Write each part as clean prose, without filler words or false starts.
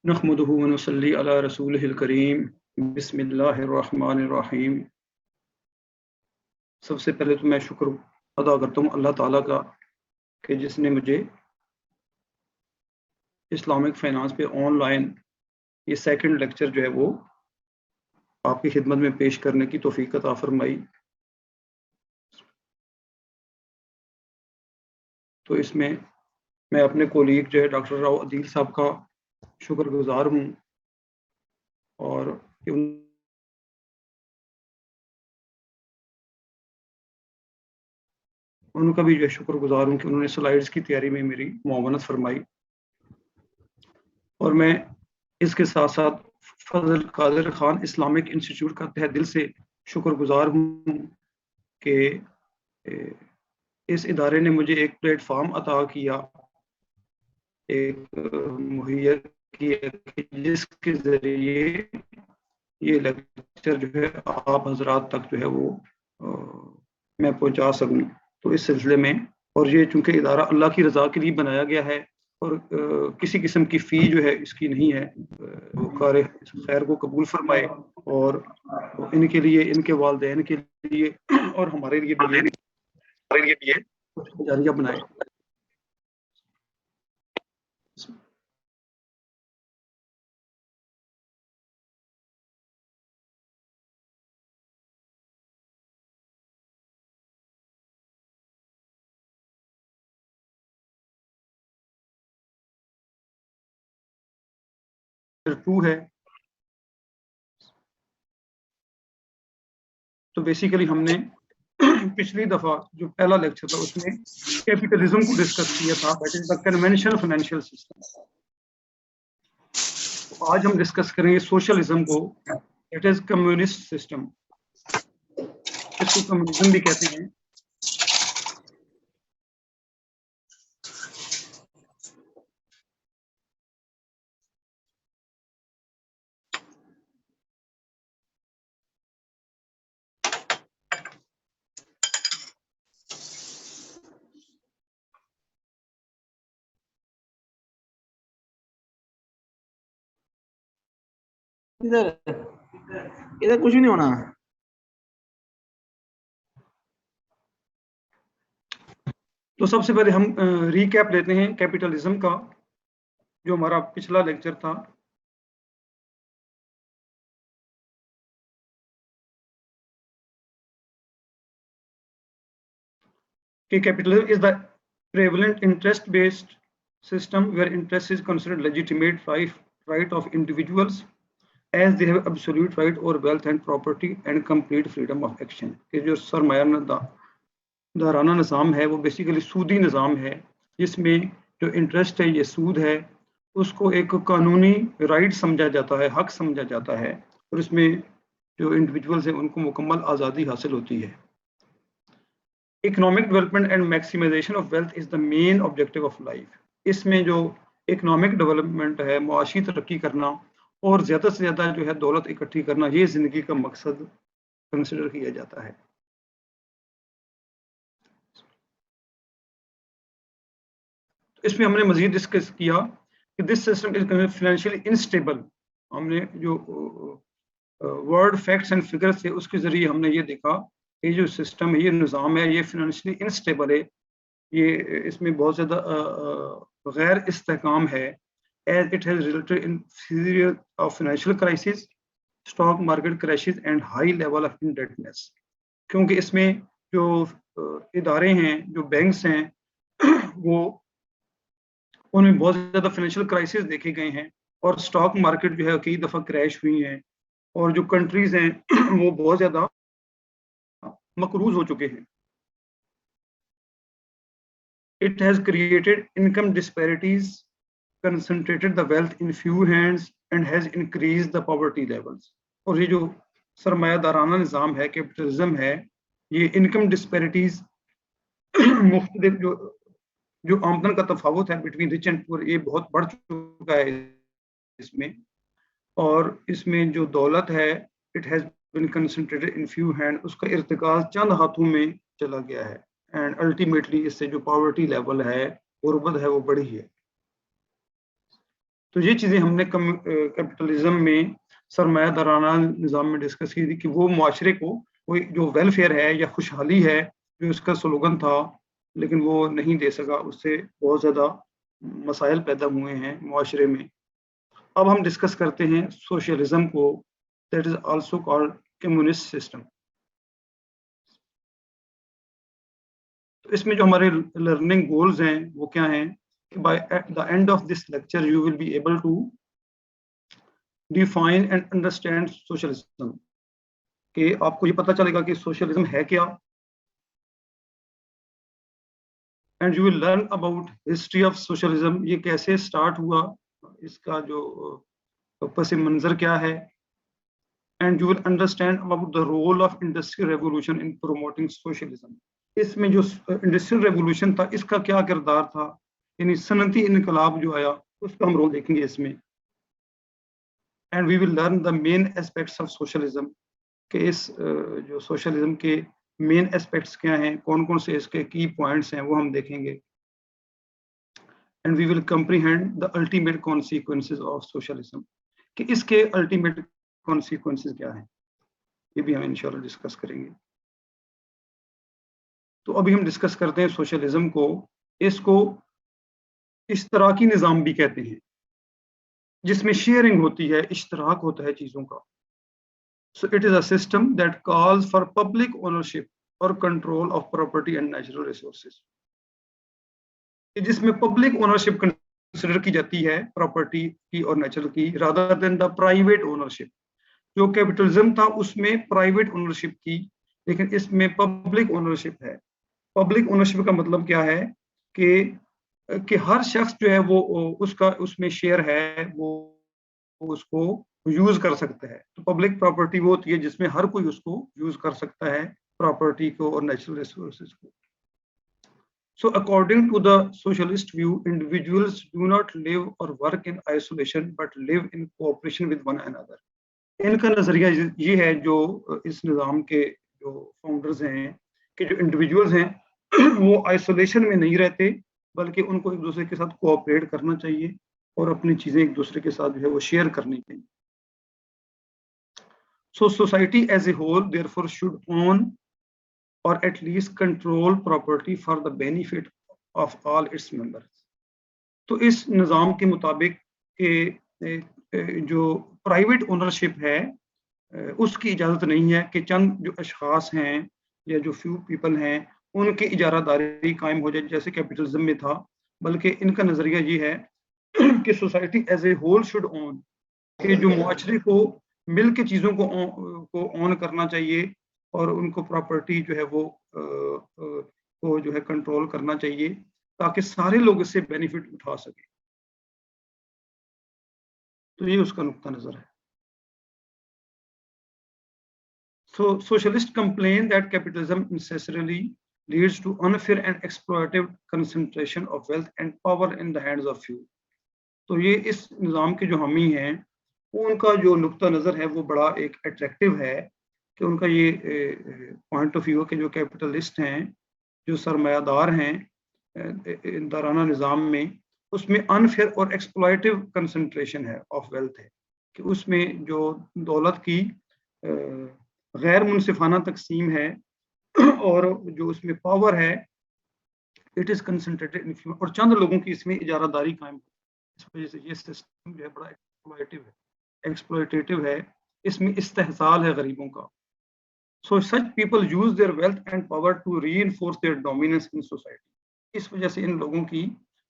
नहमदुहु व नसल्ली अला रसूलिहिल करीम। बिस्मिल्लाहिर्रहमानिर्रहीम। सबसे पहले तो मैं शुक्र अदा करता हूँ अल्लाह ताला का कि जिसने मुझे इस्लामिक फाइनेंस पे ऑनलाइन ये सेकंड लेक्चर जो है वो आपकी खिदमत में पेश करने की तौफीक अता फरमाई। तो इसमें मैं अपने कोलीग जो है डॉक्टर राव अदील साहब का शुक्रगुजार हूँ और उनका भी जो है शुक्रगुजार हूँ कि उन्होंने स्लाइड्स की तैयारी में मेरी मुआवनत फरमाई। और मैं इसके साथ साथ फजल कादिर खान इस्लामिक इंस्टीट्यूट का तहे दिल से शुक्रगुजार हूँ कि इस इदारे ने मुझे एक प्लेटफॉर्म अता किया, एक मुहैया किया जिसके ज़रिए ये लेक्चर जो है आप हजरात तक जो है वो मैं पहुंचा सकूं। तो इस सिलसिले में, और ये चूंकि इदारा अल्लाह की रज़ा के लिए बनाया गया है और किसी किस्म की फ़ी जो है इसकी नहीं है, वो कार खैर को कबूल फरमाए और इनके लिए, इनके वालिदैन के लिए और हमारे लिए भी कुछ जारिया बनाए। टू है। तो बेसिकली हमने पिछली दफा जो पहला लेक्चर था उसमें कैपिटलिज्म को डिस्कस किया था, that is the conventional financial system. तो आज हम डिस्कस करेंगे सोशलिज्म को, दैट इज कम्युनिस्ट सिस्टम। इसको कम्युनिज्म भी कहते हैं। इधर इधर कुछ भी नहीं होना। तो सबसे पहले हम रीकैप लेते हैं कैपिटलिज्म का, जो हमारा पिछला लेक्चर था। कि capitalism is the prevalent interest based system where interest is considered legitimate right of individuals as they have absolute right over wealth and property and complete freedom of action। कि जो सरमायादाराना निज़ाम है वो बेसिकली सूदी निज़ाम है, जिसमें जो interest है, ये सूद है, उसको एक कानूनी राइट समझा जाता है, हक समझा जाता है, और इसमें जो इंडिविजुअल्स हैं उनको मुकम्मल आज़ादी हासिल होती है। Economic development and maximization of wealth is the main objective of life. इसमें जो इकोनॉमिक डेवलपमेंट है, मुआशी तरक्की करना और ज़्यादा से ज़्यादा जो है दौलत इकट्ठी करना, ये ज़िंदगी का मकसद कंसिडर किया जाता है। तो इसमें हमने मजीद डिस्कस किया कि this system is financially instable. हमने जो वर्ड फैक्ट्स एंड फिगर्स थे उसके ज़रिए हमने ये देखा कि जो सिस्टम है, ये निज़ाम है, ये फाइनेंशियली इनस्टेबल है, ये इसमें बहुत ज़्यादा गैर इस्तेहकाम है, as it has resulted in serious of financial crisis, stock market crashes and high level of indebtedness। क्योंकि इसमें जो इदारे हैं, जो बैंक्स हैं, वो उनमें बहुत ज़्यादा फाइनेंशियल क्राइसिस देखे गए हैं और स्टॉक मार्केट जो है कई दफ़ा क्रैश हुई हैं, और जो कंट्रीज हैं वो बहुत ज़्यादा मकरूज हो चुके हैं। It has created income disparities, concentrated the wealth in few hands and has increased the poverty levels। और ये जो सरमायादाराना निज़ाम है, कैपिटलिज्म है, ये इनकम डिस्पैरिटीज मुख्तलिफ जो आमदन का तफावत है बिटवीन रिच एंड पुअर, ये बहुत बढ़ चुका है इसमें। और इसमें जो दौलत है, it has been concentrated in few hand, उसका इर्तिकाज चंद हाथों में चला गया है, एंड अल्टीमेटली इससे जो पॉवर्टी लेवल है, गुर्बत है, वो बढ़ी है। तो ये चीज़ें हमने कैपिटलिज्म में सरमायादाराना निज़ाम में डिस्कस की थी कि वो मुआशरे को कोई जो वेलफेयर है या खुशहाली है जो इसका स्लोगन था, लेकिन वो नहीं दे सका, उससे बहुत ज़्यादा मसाइल पैदा हुए हैं मुआशरे में। अब हम डिस्कस करते हैं सोशलिज्म को, that is also called communist system. तो इसमें जो हमारे लर्निंग गोल्स हैं वो क्या हैं कि by at the end of this lecture you will be able to define and understand socialism, कि आपको ये पता चलेगा कि सोशलिज्म है क्या, and you will learn about history of socialism, ये कैसे स्टार्ट हुआ, इसका जो पस मंजर क्या है, and you will understand about the role of industrial revolution in promoting socialism. इसमें जो इंडस्ट्रियल रेवोल्यूशन था इसका क्या किरदार था, यानी सनती इनकलाब जो आया उसका हम रोल देखेंगे इसमें। And we will learn the main aspects of socialism, कि इस जो सोशलिज्म के मेन एस्पेक्ट्स क्या हैं, कौन कौन से इसके की पॉइंट्स हैं वो हम देखेंगे। And we will comprehend the ultimate consequences of socialism, कि इसके अल्टीमेट कॉन्सिक्वेंसेस क्या हैं, ये भी हम इंशाल्लाह डिस्कस करेंगे। तो अभी हम डिस्कस करते हैं सोशलिज्म को। इसको इश्तराकी निज़ाम भी कहते हैं, जिसमें शेयरिंग होती है, इश्तराक होता है चीज़ों का। So it is a system that calls for public ownership or control of property and natural resources, जिसमें पब्लिक ओनरशिप कंसिडर की जाती है प्रॉपर्टी की और नेचुरल की, rather than the private ownership. जो कैपिटलिज्म था उसमें प्राइवेट ओनरशिप थी, लेकिन इसमें पब्लिक ओनरशिप है। पब्लिक ओनरशिप का मतलब क्या है कि हर शख्स जो है वो उसका उसमें शेयर है, वो उसको यूज कर सकता है। तो पब्लिक प्रॉपर्टी वो होती है जिसमें हर कोई उसको यूज कर सकता है, प्रॉपर्टी को और नेचुरल रिसोर्सेज को। So according to the socialist view, individuals do not live or work in isolation but live in cooperation with one another. इनका नजरिया ये है, जो इस निज़ाम के जो फाउंडर्स हैं, कि जो इंडिविजुअल्स हैं वो आइसोलेशन में नहीं रहते, बल्कि उनको एक दूसरे के साथ कोऑपरेट करना चाहिए और अपनी चीजें एक दूसरे के साथ जो है वो शेयर करनी चाहिए। So society as a whole therefore should own or at least control property for the benefit of all its members. तो इस निज़ाम के मुताबिक कि जो प्राइवेट ओनरशिप है उसकी इजाज़त नहीं है कि चंद जो अशखास हैं या जो फ्यू पीपल हैं उनकी इजारादारी कायम हो जाए जैसे कैपिटलिज्म में था, बल्कि इनका नज़रिया ये है कि society as a whole should own, कि जो मुआशरे को मिल के चीज़ों को ऑन करना चाहिए और उनको प्रॉपर्टी जो है वो जो है कंट्रोल करना चाहिए, ताकि सारे लोग इससे बेनिफिट उठा सकें। तो ये उसका नुक्ता नज़र है। So socialists complain that capitalism necessarily leads to unfair and exploitative concentration of wealth and power in the hands of few. तो ये इस निज़ाम के जो हामी हैं उनका जो नुक्ता नज़र है वो बड़ा एक अट्रैक्टिव है, कि उनका ये पॉइंट ऑफ व्यू के जो कैपिटलिस्ट हैं, जो सरमायादार हैं दाराना निज़ाम में, उसमें अनफेयर और एक्सप्लॉइटिव कंसंट्रेशन है ऑफ वेल्थ है, कि उसमें जो दौलत की गैर मुनसिफाना तकसीम है और जो उसमें पावर है it is concentrated in few, और चंद लोगों की इसमें इजारादारी कायम। इस वजह से ये सिस्टम जो है बड़ा एक्सप्लॉइटेटिव है, इसमें इस्तेहसाल है गरीबों का। So such people use their wealth and power to reinforce their dominance in society. इस वजह से इन लोगों की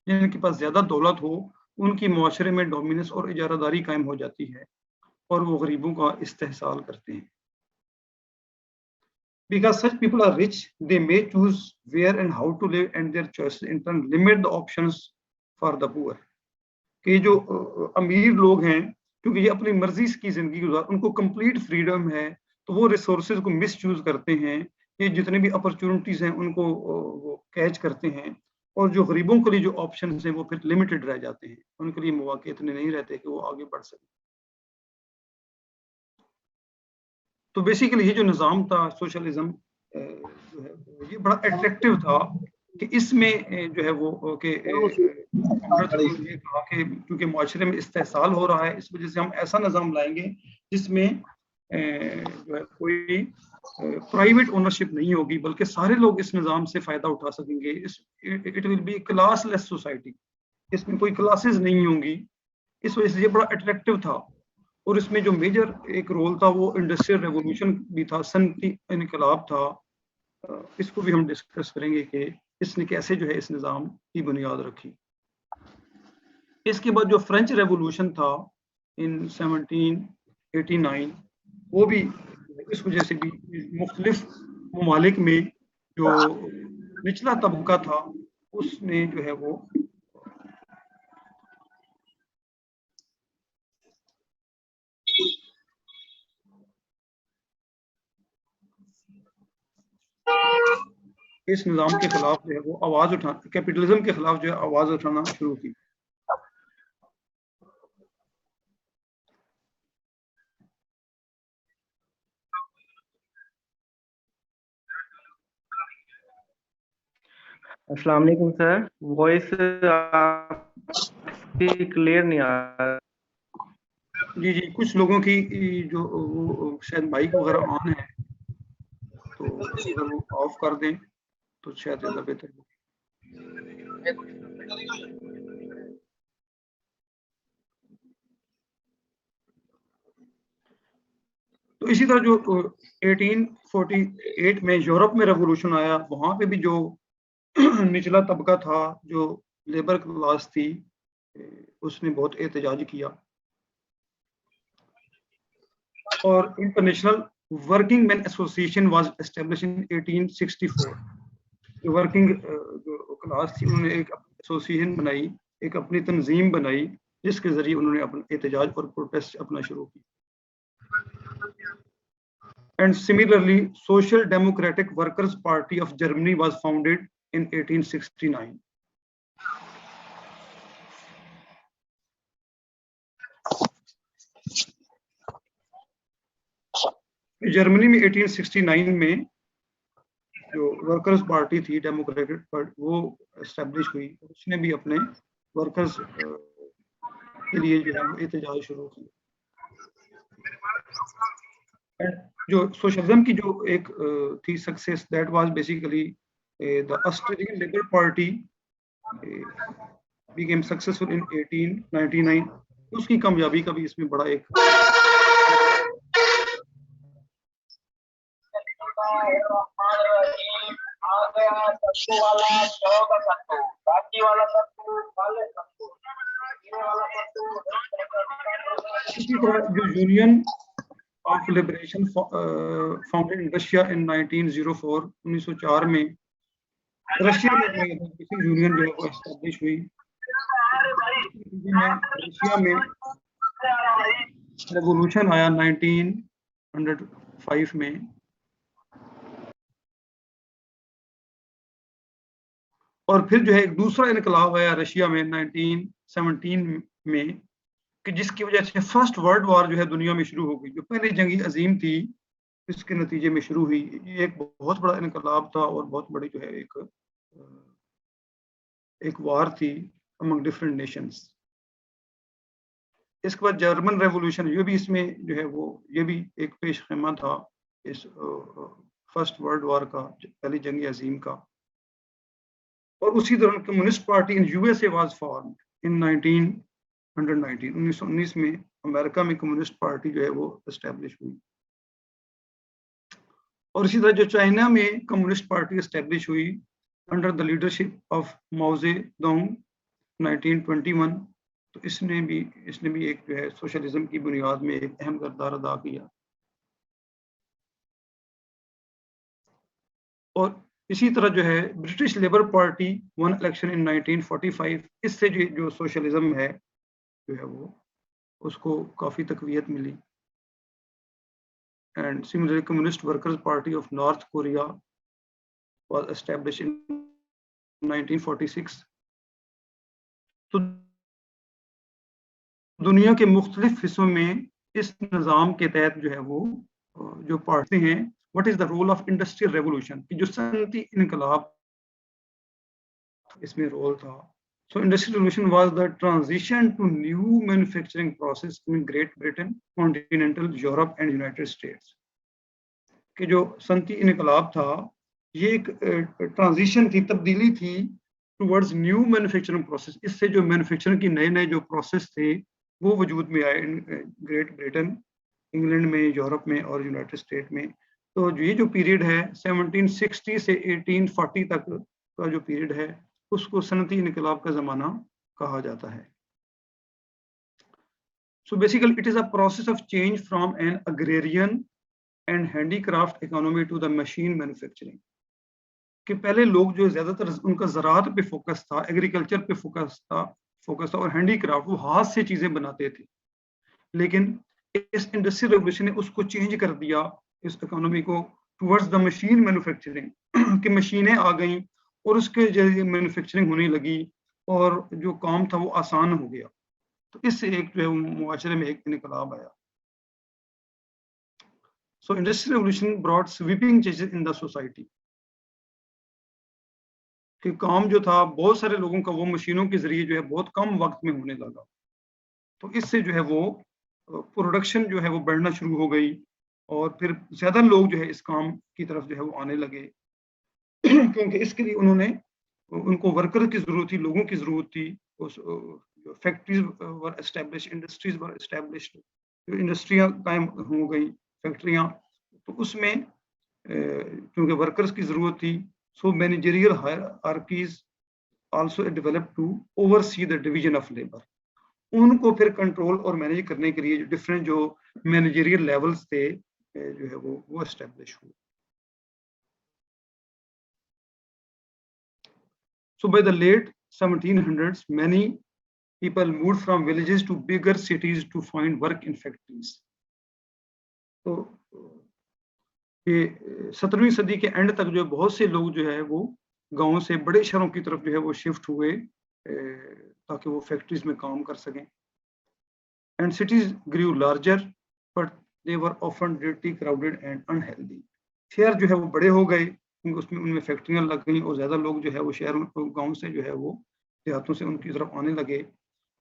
जिनके पास ज्यादा दौलत हो उनकी मुआशरे में डोमिनेंस और इजारादारी कायम हो जाती है और वो गरीबों का इस्तेहसाल करते हैं। Because such people are rich, they may choose where and how to live, and their choices in turn limit the options for the poor. कि जो अमीर लोग हैं, क्योंकि ये अपनी मर्जी की जिंदगी गुजार, उनको कंप्लीट फ्रीडम है, तो वो रिसोर्सेज को मिस चूज करते हैं, ये जितने भी अपॉर्चुनिटीज हैं उनको वो कैच करते हैं, और जो गरीबों के लिए जो ऑप्शंस हैं वो फिर लिमिटेड रह जाते हैं, उनके लिए मौके इतने नहीं रहते कि वो आगे बढ़ सके। तो बेसिकली ये जो निज़ाम था सोशलिज्म जो है ये बड़ा अट्रैक्टिव था, कि इसमें जो है वो कि हजरत ने ये कहा कि क्योंकि माशरे में इस्तेहसाल हो रहा है, इस वजह से हम ऐसा निज़ाम लाएंगे जिसमें जो है कोई प्राइवेट ओनरशिप नहीं होगी, बल्कि सारे लोग इस निज़ाम से फ़ायदा उठा सकेंगे। It will be classless society, इसमें कोई क्लासेस नहीं होंगी। इस वजह से ये बड़ा अट्रैक्टिव था। और इसमें जो मेजर एक रोल था वो इंडस्ट्रियल रेवोल्यूशन भी था, सनती इनकलाब था। इसको भी हम डिस्कस करेंगे कि इसने कैसे जो है इस निज़ाम की बुनियाद रखी। इसके बाद जो फ्रेंच रेवोल्यूशन था इन 1789, वो भी इस वजह से भी मुख्तलिफ ममालिक में जो निचला तबका था उसने जो है वो इस निज़ाम के खिलाफ जो है वो आवाज उठा, कैपिटलिज्म के खिलाफ जो है आवाज उठाना शुरू की। अस्सलाम वालेकुम सर, वॉइस आपकी क्लियर नहीं आ रहा। जी जी, कुछ लोगों की जो वो शायद माइक वगैरह ऑन है, तो अगर वो ऑफ कर दें तो शायद ज़्यादा बेहतर हो। तो इसी तरह जो 1848 में यूरोप में रेवोल्यूशन आया, वहां पे भी जो निचला तबका था, जो लेबर क्लास थी, उसने बहुत एहतजाज किया। और international working man association was establish in 1864। जो वर्किंग जो क्लास थी उन्होंने एक एसोसिएशन बनाई, एक अपनी तंजीम बनाई, जिसके जरिए उन्होंने अपना एहतजाज और प्रोटेस्ट अपना शुरू किया। And similarly, Social Democratic Workers' Party of Germany was founded in 1869. Germany में 1869 में जो वर्कर्स पार्टी थी, डेमोक्रेटिक पार्टी, वो एस्टेब्लिश हुई। उसने भी अपने वर्कर्स के लिए जो है एहतजाज शुरू किया। जो सोशलिज्म की जो एक थी success, that was basically the Australian labour party became successful in 1899। उसकी कामयाबी का भी इसमें बड़ा एक इसी तरह जो union of liberation founded in Russia in 1904, 1904 में रशिया में यूनियन जो है वो एस्टैब्लिश हुई। रशिया में रेवोल्यूशन आया 1905 में। और फिर जो है एक दूसरा इनकलाब आया रशिया में 1917 में, कि जिसकी वजह से फर्स्ट वर्ल्ड वॉर जो है दुनिया में शुरू हो गई। जो पहली जंगी अजीम थी, इसके नतीजे में शुरू हुई। ये एक बहुत बड़ा इनकलाब था और बहुत बड़ी जो है एक वार थी अमंग डिफरेंट नेशंस। इसके बाद जर्मन रेवोल्यूशन, ये भी इसमें जो है वो ये भी एक पेश खैमा था इस फर्स्ट वर्ल्ड वॉर का, पहली जंग अजीम का। और उसी दौरान communist party in USA was formed in 1919 में अमेरिका में कम्युनिस्ट पार्टी जो है वो एस्टेब्लिश हुई। और इसी तरह जो चाइना में कम्युनिस्ट पार्टी एस्टेब्लिश हुई under the leadership of Mao Zedong 1921। तो इसने भी एक जो है सोशलिज्म की बुनियाद में एक अहम किरदार अदा किया। और इसी तरह जो है British labour party one election in 1945। इससे जो सोशलिज्म है जो है वो उसको काफी तकवीयत मिली। And similarly communist workers party of north Korea was establish in 1946। तो दुनिया के मुख्तलिफ हिस्सों में इस निज़ाम के तहत जो है वो जो पार्टी हैं, what is the role of industrial revolution, कि जो सनती इनकलाब इसमें रोल था, So Industrial Revolution was the transition to new manufacturing process in Great Britain, continental Europe and United States. कि जो सनती इनकलाब था ये एक ट्रांजिशन थी, तब्दीली थी टुवर्ड्स न्यू मैन्युफैक्चरिंग प्रोसेस। इससे जो मैन्युफैक्चरिंग की नए जो प्रोसेस थे वो वजूद में आए ग्रेट ब्रिटेन, इंग्लैंड में, यूरोप में और यूनाइटेड स्टेट में। तो ये जो पीरियड है 1760 से 1840 तक का जो पीरियड है उसको सनती इनकलाब का ज़माना कहा जाता है। So basically it is a process of change from an agrarian and handicraft economy to the machine manufacturing। कि पहले लोग जो ज़्यादातर उनका ज़राअत पे फोकस था, एग्रीकल्चर पे फोकस था और हैंडीक्राफ्ट, वो हाथ से चीज़ें बनाते थे। लेकिन इस इंडस्ट्रियल रेवोल्यूशन ने उसको चेंज कर दिया, इस इकोनॉमी को, टुवर्ड्स द मशीन मैन्युफैक्चरिंग कि मशीनें आ गई और उसके जरिए मैन्युफैक्चरिंग होने लगी और जो काम था वो आसान हो गया। तो इससे एक जो है मुआशरे में एक इनकलाब आया। So industrial revolution brought sweeping changes in the society। कि काम जो था बहुत सारे लोगों का वो मशीनों के जरिए जो है बहुत कम वक्त में होने लगा। तो इससे जो है वो प्रोडक्शन जो है वो बढ़ना शुरू हो गई और फिर ज्यादा लोग जो है इस काम की तरफ जो है वो आने लगे क्योंकि इसके लिए उनको वर्कर की जरूरत थी, लोगों की जरूरत थी। फैक्ट्रीज वर एस्टैब्लिश, इंडस्ट्रीज वर एस्टैब्लिश्ड, जो इंडस्ट्रियां कायम हो गई, फैक्ट्रियां, तो उसमें क्योंकि वर्कर्स की जरूरत थी, so managerial hierarchies also develop to oversee the division of labour. उनको फिर कंट्रोल और मैनेज करने के लिए जो डिफरेंट जो मैनेजरियल लेवल्स थे जो है वो एस्टैब्लिश हुए। So by the late 1700s, many people moved from villages to bigger cities to find work in factories। तो ये 17वीं सदी के एंड तक जो बहुत से लोग जो है वो गांव से बड़े शहरों की तरफ जो है वो शिफ्ट हुए ताकि वो फैक्ट्रीज में काम कर सकें। And cities grew larger but they were often dirty, crowded and unhealthy। शहर जो है वो बड़े हो गए, उसमें उनमें फैक्ट्रियां लग गई और ज्यादा लोग जो है वो शहर गांव से जो है वो देहातों से उनकी तरफ आने लगे।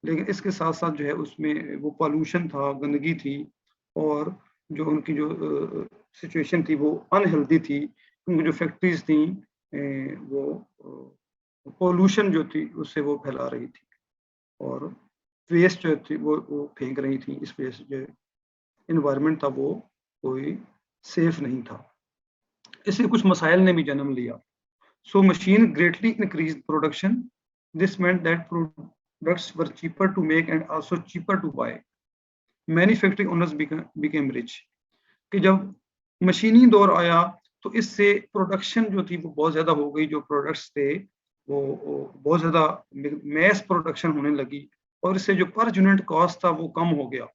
लेकिन इसके साथ साथ जो है उसमें वो पॉल्यूशन था, गंदगी थी और जो उनकी जो सिचुएशन थी वो अनहेल्दी थी, क्योंकि जो फैक्ट्रीज थी वो पॉल्यूशन जो थी उससे वो फैला रही थी और वेस्ट जो थी वो फेंक रही थी। इस वजह से जो इन्वायरमेंट था वो कोई सेफ नहीं था। इससे कुछ मसाइल ने भी जन्म लिया। So machine greatly increase production. This meant that products were cheaper to make and also cheaper to buy. Manufacturing owners became rich. कि जब मशीनी दौर आया तो इससे प्रोडक्शन जो थी वो बहुत ज्यादा हो गई, जो प्रोडक्ट्स थे वो बहुत ज्यादा मैस प्रोडक्शन होने लगी और इससे जो पर यूनिट कॉस्ट था वो कम हो गया,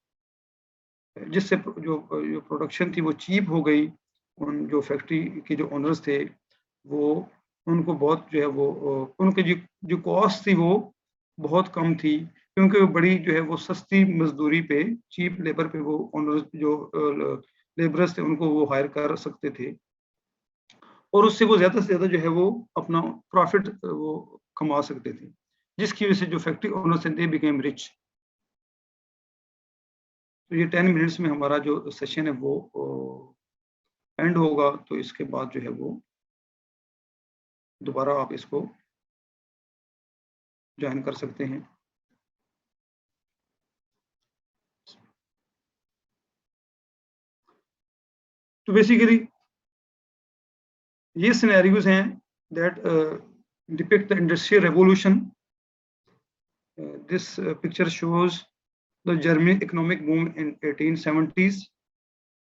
जिससे जो प्रोडक्शन थी वो चीप हो गई। उन जो फैक्ट्री के जो ओनर्स थे वो उनको बहुत जो है वो उनके जो कॉस्ट थी वो बहुत कम थी, क्योंकि वो बड़ी जो है वो सस्ती मजदूरी पे, चीप लेबर पे वो ओनर्स जो लेबरर्स थे उनको वो हायर कर सकते थे और उससे वो ज्यादा से ज्यादा जो है वो अपना प्रॉफिट वो कमा सकते थे, जिसकी वजह से जो फैक्ट्री ओनर्स थे दे बिकेम रिच। तो ये 10 मिनट्स में हमारा जो सेशन है वो एंड होगा, तो इसके बाद जो है वो दोबारा आप इसको ज्वाइन कर सकते हैं। तो बेसिकली ये सिनेरियोज हैं that depict the industrial revolution. This picture shows the Germany economic boom in 1870s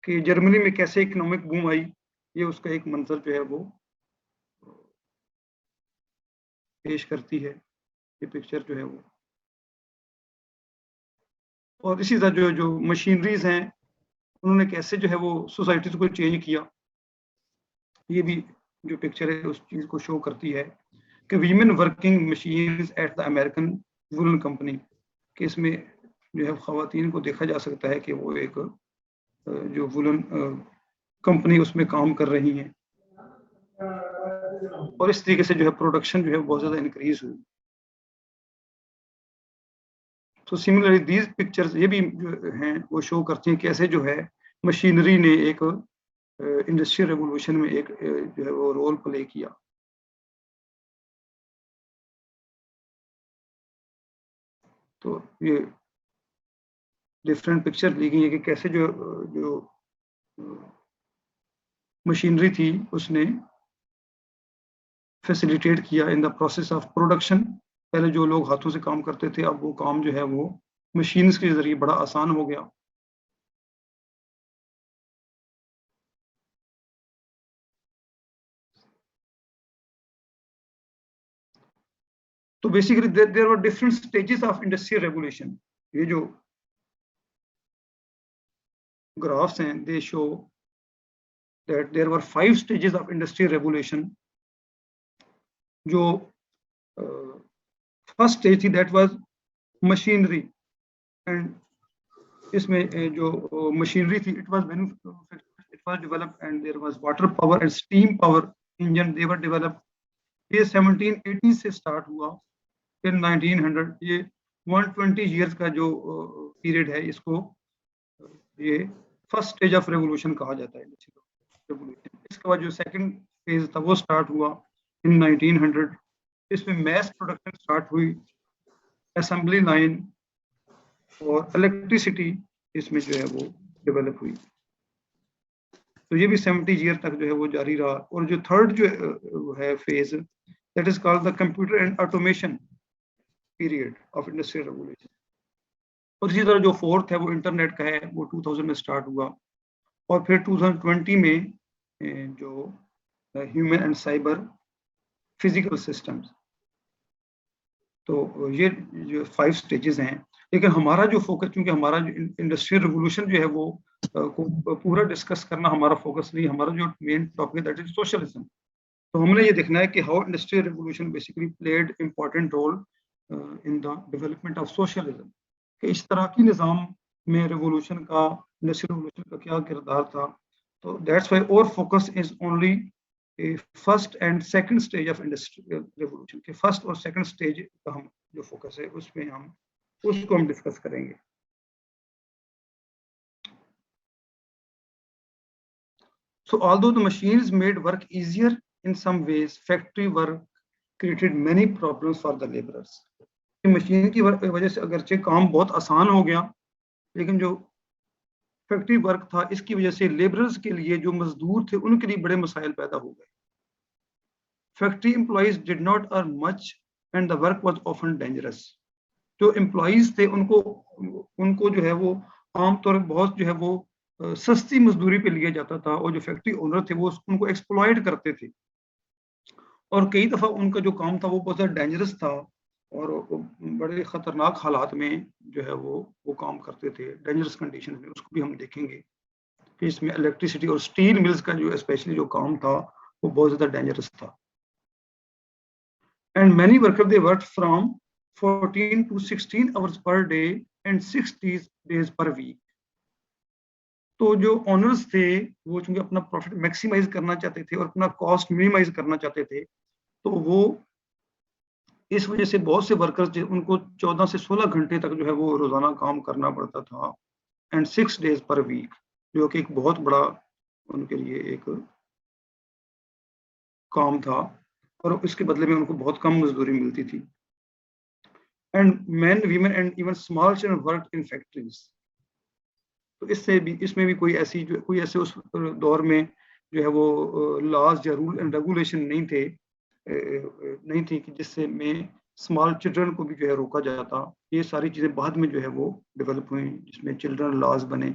कि जर्मनी में कैसे इकोनॉमिक बूम आई, ये उसका एक मंजर जो है वो पेश करती है ये पिक्चर जो है वो। और इसी तरह जो मशीनरीज हैं उन्होंने कैसे जो है वो सोसाइटीज को चेंज किया, ये भी जो पिक्चर है उस चीज को शो करती है कि women working machines at the American woollen company, कि इसमें जो है खवातीन को देखा जा सकता है कि वो एक जो वुलन कंपनी उसमें काम कर रही हैं और इस तरीके से जो है प्रोडक्शन जो है बहुत ज्यादा इंक्रीज हुई। तो सिमिलरली दीज पिक्चर्स ये भी जो हैं वो शो करती हैं कैसे जो है मशीनरी ने एक इंडस्ट्रियल रेवोल्यूशन में एक जो है वो रोल प्ले किया। तो ये डिफरेंट पिक्चर ली गई है कि कैसे जो जो मशीनरी थी उसने फैसिलिटेट किया in the process of production. पहले जो लोग हाथों से काम करते थे अब वो काम जो है वो मशीन्स के जरिए बड़ा आसान हो गया। तो basically there were different stages of industrial revolution. ये जो ग्राफ्स हैं they show that there were 5 stages of industrial revolution. जो फर्स्ट स्टेज थी दैट वाज मशीनरी एंड इसमें जो मशीनरी थी it was developed and there was water power and steam power engine they were developed. ये 1780 से start हुआ फिर 1900। ये 120 ईयर्स का जो पीरियड है इसको ये फर्स्ट स्टेज ऑफ रेवोल्यूशन कहा जाता है रेवोल्यूशन। इसके बाद जो सेकंड फेज था वो स्टार्ट हुआ इन 1900। इसमें मैस प्रोडक्शन स्टार्ट हुई, असेंबली लाइन और इलेक्ट्रिसिटी इसमें जो है वो डेवलप हुई। तो ये भी 70 ईयर तक जो है वो जारी रहा। और जो थर्ड जो है phase that is called the computer and automation period of industrial revolution. और इसी तरह जो फोर्थ है वो इंटरनेट का है, वो 2000 में स्टार्ट हुआ। और फिर 2020 में जो human and cyber physical systems. तो ये जो 5 स्टेजेस हैं। लेकिन हमारा जो फोकस, क्योंकि हमारा जो इंडस्ट्रियल रेवोल्यूशन जो है वो को पूरा डिस्कस करना हमारा फोकस नहीं, हमारा जो मेन टॉपिक है दैट इज सोशलिज्म। तो हमने ये देखना है कि how industrial revolution basically played important role in the development of socialism, कि इस तरह की निज़ाम में रेवोल्यूशन का, इंडस्ट्रियल रेवोल्यूशन का क्या किरदार था। तो दैट्स व्हाई और focus is only first and second stage of industrial revolution के फर्स्ट और सेकंड स्टेज का हम जो फोकस है उसमें हम उसको हम डिस्कस करेंगे। So although the machines made work easier in some ways, factory work created many problems for the laborers. Machine की वजह से अगरचे काम बहुत आसान हो गया, लेकिन जो फैक्ट्री वर्क था इसकी वजह से लेबरर्स के लिए, जो मजदूर थे, उनके लिए बड़े मसाइल पैदा हो गए। Factory employees did not earn much and the work was often dangerous. जो एम्प्लॉइज थे उनको जो है वो आमतौर पर बहुत जो है वो सस्ती मजदूरी पे लिया जाता था, और जो फैक्ट्री ओनर थे वो उनको एक्सप्लॉइट करते थे। और कई दफा उनका जो काम था वो बहुत ज़्यादा डेंजरस था और बड़े खतरनाक हालात में जो है वो काम करते थे, डेंजरस कंडीशन में। उसको भी हम देखेंगे कि इसमें इलेक्ट्रिसिटी और स्टील मिल्स का जो स्पेशली जो काम था वो बहुत ज़्यादा डेंजरस था। And many worker they work from 14 to 16 hours per day and 60 days per week। तो जो ओनर्स थे वो चूंकि अपना प्रॉफिट मैक्सिमाइज करना चाहते थे और अपना कॉस्ट मिनिमाइज करना चाहते थे, तो वो इस वजह से बहुत से वर्कर्स थे उनको 14 से 16 घंटे तक जो है वो रोजाना काम करना पड़ता था, एंड 6 days per week, जो कि एक बहुत बड़ा उनके लिए एक काम था, और इसके बदले में उनको बहुत कम मजदूरी मिलती थी। And men, women and even small children worked in factories। तो इसमें भी कोई ऐसे उस दौर में जो है वो लॉज या रूल एंड रेगुलेशन नहीं थी कि जिससे में स्मॉल चिल्ड्रन को भी जो है रोका जाता। ये सारी चीजें बाद में जो है वो डेवलप हुई, जिसमें चिल्ड्रन लॉज बने।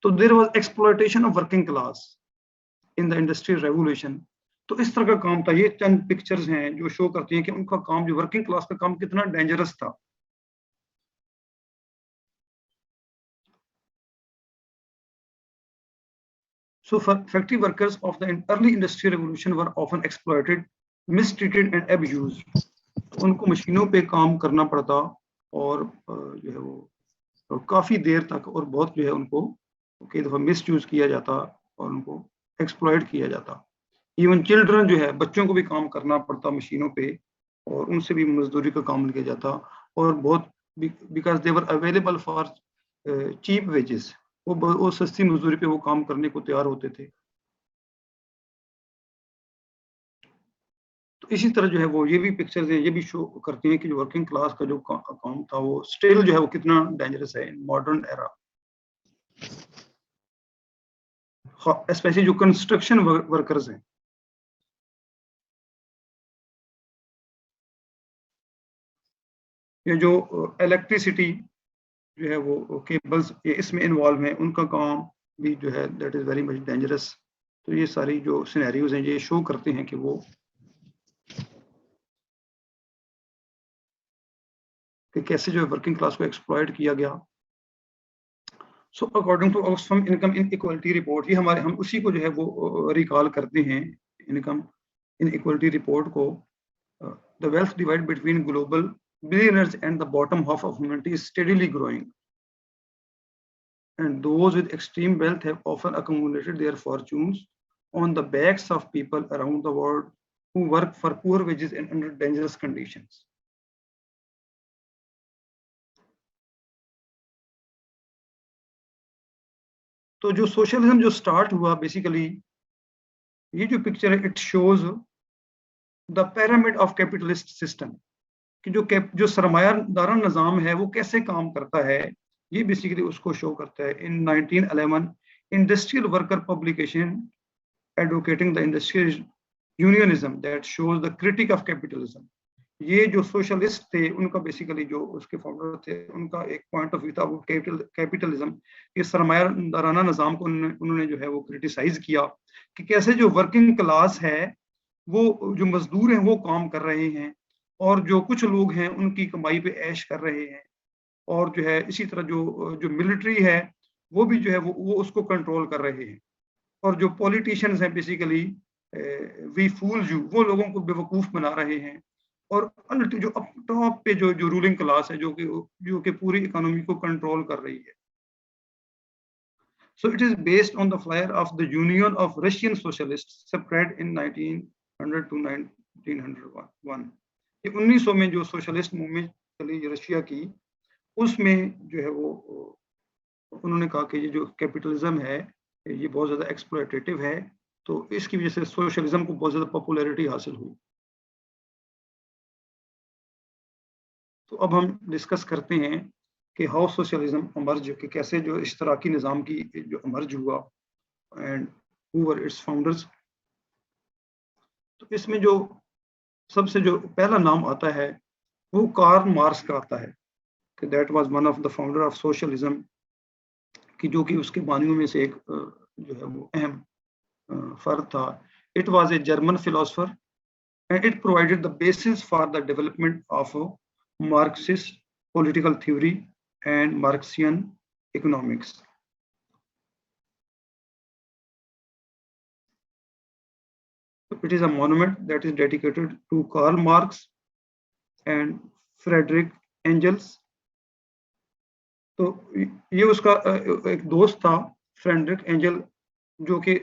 तो there was exploitation of working class in the industrial revolution. तो इस तरह का काम था। ये चंद पिक्चर्स हैं जो शो करती हैं कि उनका काम, जो वर्किंग क्लास का काम, कितना डेंजरस था। So factory workers of the early industrial revolution were often exploited, mistreated and abused। उनको मशीनों पे काम करना पड़ता और जो है वो काफी देर तक और बहुत जो है उनको कई दफा मिसयूज किया जाता और उनको एक्सप्लॉइट किया जाता। इवन चिल्ड्रन जो है, बच्चों को भी काम करना पड़ता मशीनों पे, और उनसे भी मजदूरी का काम लिया जाता, और बहुत because they were available for cheap wages, वो सस्ती मजदूरी पे वो काम करने को तैयार होते थे। तो इसी तरह जो है वो ये भी पिक्चर्स हैं, ये भी शो करती हैं कि जो वर्किंग क्लास का जो काम था वो स्टिल जो है वो कितना डेंजरस है इन मॉडर्न एरा, स्पेशली जो कंस्ट्रक्शन वर्कर्स हैं। ये जो इलेक्ट्रिसिटी जो है वो केबल्स ये इसमें इन्वॉल्व हैं, उनका काम भी जो है that is very much dangerous. तो ये सारी जो सिनेरियोज हैं ये शो करते हैं कि वो कि कैसे जो है वर्किंग क्लास को एक्सप्लॉइट किया गया। So according to Oxfam income inequality report, ये हमारे हम उसी को जो है वो रिकॉल करते हैं, इनकम इनइक्वालिटी रिपोर्ट को। The wealth divide between global billionaires and the bottom half of humanity is steadily growing, and those with extreme wealth have often accumulated their fortunes on the backs of people around the world who work for poor wages and under dangerous conditions. तो जो socialism जो start हुआ basically, ये जो picture है it shows the pyramid of capitalist system, कि जो सरमायादारा निज़ाम है वो कैसे काम करता है, ये बेसिकली उसको शो करता है। इन 1911 industrial worker publication advocating the industrial unionism that shows the critic of capitalism, ये जो सोशलिस्ट थे उनका बेसिकली जो उसके फाउंडर थे उनका एक पॉइंट ऑफ व्यू था वो कैपिटलिज्म के सरमायादाराना निज़ाम को उन्होंने जो है वो क्रिटिसाइज किया कि कैसे जो वर्किंग क्लास है वो जो मजदूर हैं वो काम कर रहे हैं और जो कुछ लोग हैं उनकी कमाई पे ऐश कर रहे हैं, और जो है इसी तरह जो मिलिट्री है वो भी जो है वो उसको कंट्रोल कर रहे हैं, और जो पॉलिटिशियंस हैं बेसिकली वी फूल यू, वो लोगों को बेवकूफ़ बना रहे हैं, और जो अप टॉप पे जो रूलिंग क्लास है जो कि पूरी इकोनॉमी को कंट्रोल कर रही है। So it is based on the flyer of the Union of Russian Socialists spread in 1900 to 1901। ये 1900 में जो सोशलिस्ट मूवमेंट चली रशिया की, उसमें जो है वो उन्होंने कहा कि ये जो कैपिटलिज्म है ये बहुत ज़्यादा एक्सप्लॉयटेटिव है, तो इसकी वजह से सोशलिज्म को बहुत ज़्यादा पॉपुलैरिटी हासिल हुई। तो अब हम डिस्कस करते हैं कि हाउ सोशलिज्म अमर्ज, कि कैसे जो इश्तराकी निज़ाम की जो अमर्ज हुआ and who were it's founders. तो इसमें जो सबसे जो पहला नाम आता है वो कार्ल मार्क्स का आता है, कि that was one of the founder of socialism, कि जो कि उसके बानियों में से एक जो है वो अहम फर्द था। It was a German philosopher and it provided the basis for the development of Marxist political theory and Marxian economics. It is a monument that is dedicated to Karl Marx and Friedrich Engels. तो ये उसका एक दोस्त था Frederick angel, जो कि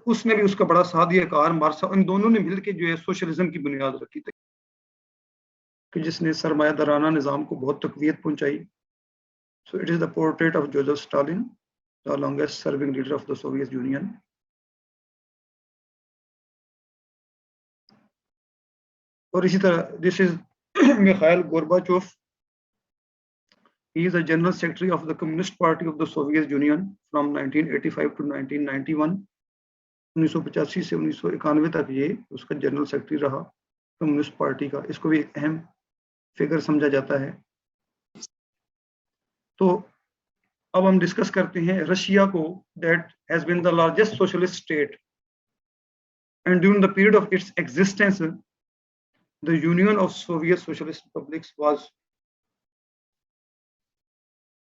उसने भी उसका बड़ा साथ दिया कार्ल मार्क्स, इन दोनों ने मिलकर जो है सोशलिज्म की बुनियाद रखी थी, कि जिसने सरमायादाराना निज़ाम को बहुत तकवीत पहुंचाई। So it is the portrait of Joseph Stalin, the longest serving leader of the Soviet Union. और इसी तरह this is Mikhail Gorbachev. He is the General Secretary of the Communist Party of the Soviet Union from 1985 to 1991. 1985 से 1991 तक ये उसका general secretary रहा communist party का। इसको भी एक अहम फिगर समझा जाता है। तो अब हम डिस्कस करते हैं रशिया को, that has been the largest socialist state and during the period of its existence the Union of Soviet Socialist Republics was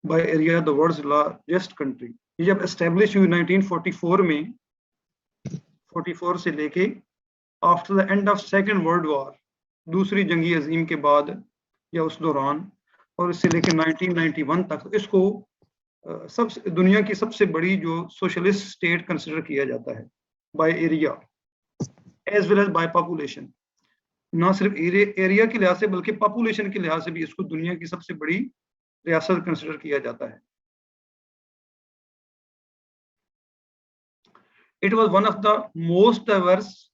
by area the world's largest country. ये जब एस्टेब्लिश हुई 1944 में, 44 से लेके after the end of Second World War, दूसरी जंगी अजीम के बाद या उस दौरान, और इससे लेकर 1991 तक इसको सबसे दुनिया की सबसे बड़ी जो सोशलिस्ट स्टेट कंसिडर किया जाता है by area as well as by population. ना सिर्फ एरिया के लिहाज से बल्कि पॉपुलेशन के लिहाज से भी इसको दुनिया की सबसे बड़ी रियासत कंसिडर किया जाता है। It was one of the most diverse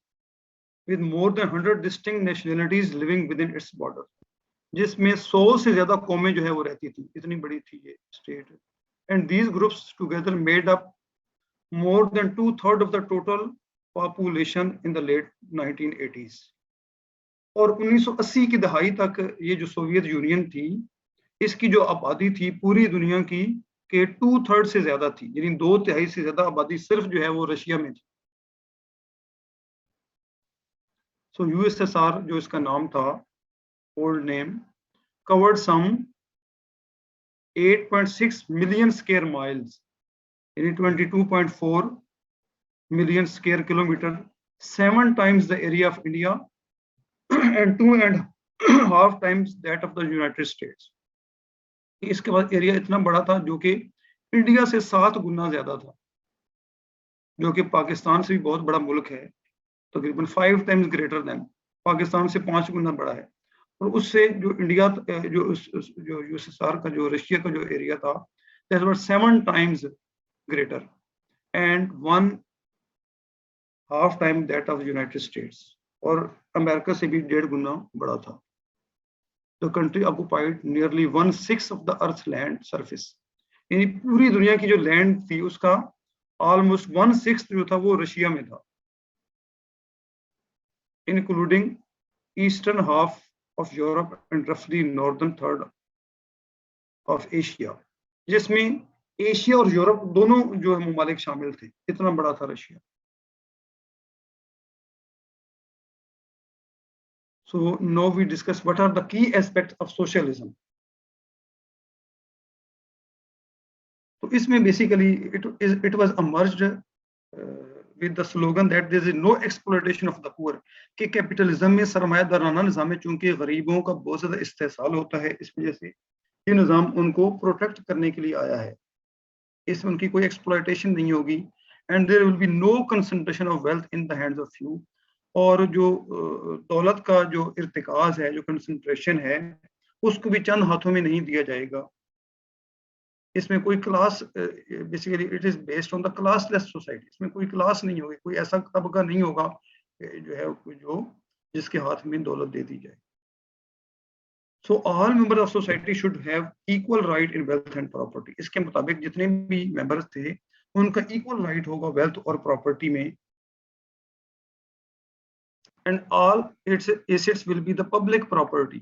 with more than 100 distinct nationalities living within its border, जिसमें 100 से ज्यादा कौमें जो है वो रहती थी, इतनी बड़ी थी ये state. And these groups together made up more than 2/3 of the total population in the late 1980s। और 1980 की दहाई तक ये जो सोवियत यूनियन थी, इसकी जो आबादी थी पूरी दुनिया की के 2/3 से ज्यादा थी, यानी 2/3 से ज्यादा आबादी सिर्फ जो है वो रशिया में थी। सो यूएसएसआर जो इसका नाम था, ओल्ड नेम, कवर्ड सम 8.6 मिलियन स्क्वायर माइल्स, यानी 22.4 million square kilometre, 7 times the area of India and 2.5 times that of the United States। इसके बाद एरिया इतना बड़ा था जो कि इंडिया से 7 गुना ज्यादा था, जो कि पाकिस्तान से भी बहुत बड़ा मुल्क है, तकरीबन 5 times ग्रेटर देन, पाकिस्तान से 5 गुना बड़ा है। और उससे जो इंडिया जो यूएसएसआर का जो रशिया का जो एरिया था, that was 7 times greater and 1.5 times that of United states, और अमेरिका से भी 1.5 गुना बड़ा था। The country occupied nearly 1/6 of the Earth's land surface, यानी पूरी दुनिया की जो लैंड थी उसका ऑलमोस्ट 1/6 जो था वो रशिया में था, including eastern half of Europe and रफली नॉर्दर्न थर्ड ऑफ एशिया, जिसमें एशिया और यूरोप दोनों जो है ममालिक शामिल थे, इतना बड़ा था Russia. So now we discuss what are the key aspects of socialism. So इसमें basically it was emerged with the slogan that there is no exploitation of the poor, कि कैपिटलिज्म में सरमायादाराना निज़ाम में चूंकि गरीबों का बहुत ज़्यादा इस्तेसाल होता है, इस वजह से ये निज़ाम उनको प्रोटेक्ट करने के लिए आया है, इसमें उनकी कोई एक्सप्लॉयटेशन नहीं होगी, and there will be no concentration of wealth in the hands of few, और जो दौलत का जो इर्तिकाज है, जो कंसंट्रेशन है, उसको भी चंद हाथों में नहीं दिया जाएगा। इसमें कोई class, basically it is based on the classless society, इसमें कोई क्लास नहीं होगी, कोई ऐसा तबका नहीं होगा जो है जो जिसके हाथ में दौलत दे दी जाए। So all member of society should have equal right in wealth and property, इसके मुताबिक जितने भी मेंबर्स थे उनका इक्वल राइट होगा वेल्थ और प्रॉपर्टी में, and all its assets will be the public property।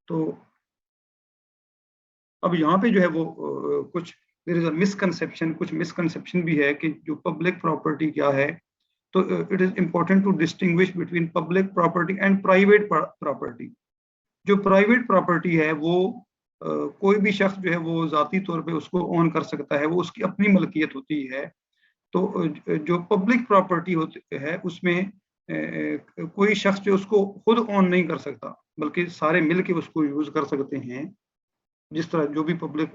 तो अब यहाँ पे जो है वो कुछ there is a misconception, कुछ misconception भी है कि जो public property क्या है, तो it is important to distinguish between public property and private property। जो private property है वो कोई भी शख्स जो है वो जाती तौर पे उसको ओन कर सकता है, वो उसकी अपनी मलकियत होती है। तो जो पब्लिक प्रॉपर्टी होती है उसमें कोई शख्स जो उसको खुद ऑन नहीं कर सकता, बल्कि सारे मिल के उसको यूज कर सकते हैं। जिस तरह जो भी पब्लिक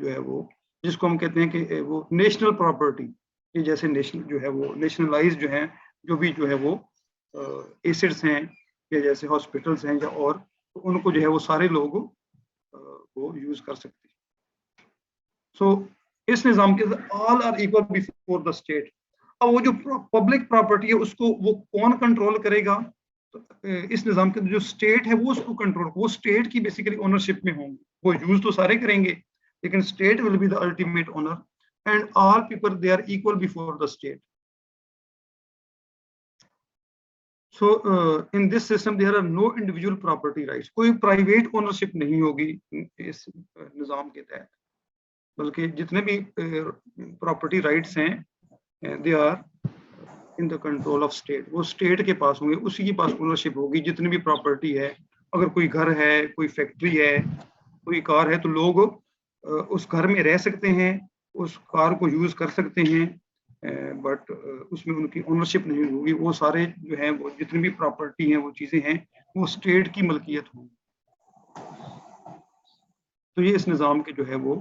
जो है वो, जिसको हम कहते हैं कि वो नेशनल प्रॉपर्टी, ये जैसे नेशनल जो है वो नेशनलाइज जो है, जो भी जो है वो एसेट्स हैं या जैसे हॉस्पिटल्स हैं या और, तो उनको जो है वो सारे लोग वो यूज कर सकते हैं। सो इस निज़ाम के all are equal before the state. अब वो जो पब्लिक प्रॉपर्टी है उसको वो कौन कंट्रोल करेगा? तो इस निज़ाम के जो स्टेट है वो उसको कंट्रोल, वो स्टेट की बेसिकली ओनरशिप में होंगे, वो यूज तो सारे करेंगे लेकिन state will be the ultimate owner and all people they are equal before the state. So in this system there are no individual property rights, कोई प्राइवेट ओनरशिप नहीं होगी इस निज़ाम के तहत, बल्कि जितने भी प्रॉपर्टी राइट्स हैं they are in the control of state, वो स्टेट के पास होंगे, उसी के पास ओनरशिप होगी जितनी भी प्रॉपर्टी है। अगर कोई घर है, कोई फैक्ट्री है, कोई कार है, तो लोग उस घर में रह सकते हैं, उस कार को यूज कर सकते हैं, बट उसमें उनकी ओनरशिप नहीं होगी। वो सारे जो है वो जितनी भी प्रॉपर्टी हैं, वो चीजें हैं, वो स्टेट की मलकियत होगी। तो ये इस निज़ाम के जो है वो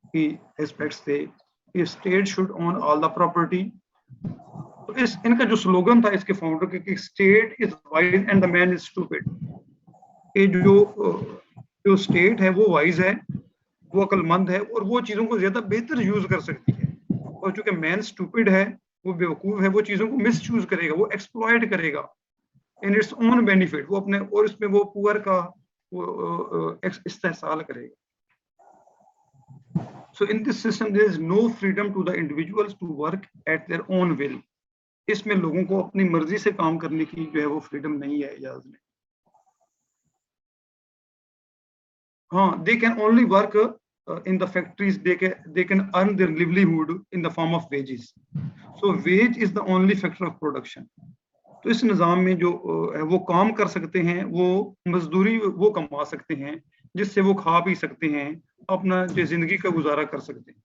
की एस्पेक्ट्स थे। State should own all the property. तो तो इस इनका जो स्लोगन था इसके फाउंडर के कि state is wise and the man is stupid. ये जो स्टेट है वो वाइज है, वो अक्लमंद है और वो चीजों को ज्यादा बेहतर यूज कर सकती है, और चूंकि मैन स्टूपिड है, वो बेवकूफ है, वो चीजों को मिस यूज करेगा, वो एक्सप्लॉइट करेगा इन इट्स ओन बेनिफिट, वो अपने और इसमें वो पुअर का वो इस्तेहसाल करेगा। So in this system there is no freedom to the individuals to work at their own will. इसमें लोगों को अपनी मर्जी से काम करने की जो है वो फ्रीडम नहीं है, इजाजत नहीं। हाँ, they can only work in the factories, they can earn their livelihood in the form of wages. So wage is the only factor of production. तो इस निज़ाम में जो है वो काम कर सकते हैं, वो मजदूरी वो कमा सकते हैं जिससे वो खा पी सकते हैं, अपना जो जिंदगी का गुजारा कर सकते हैं।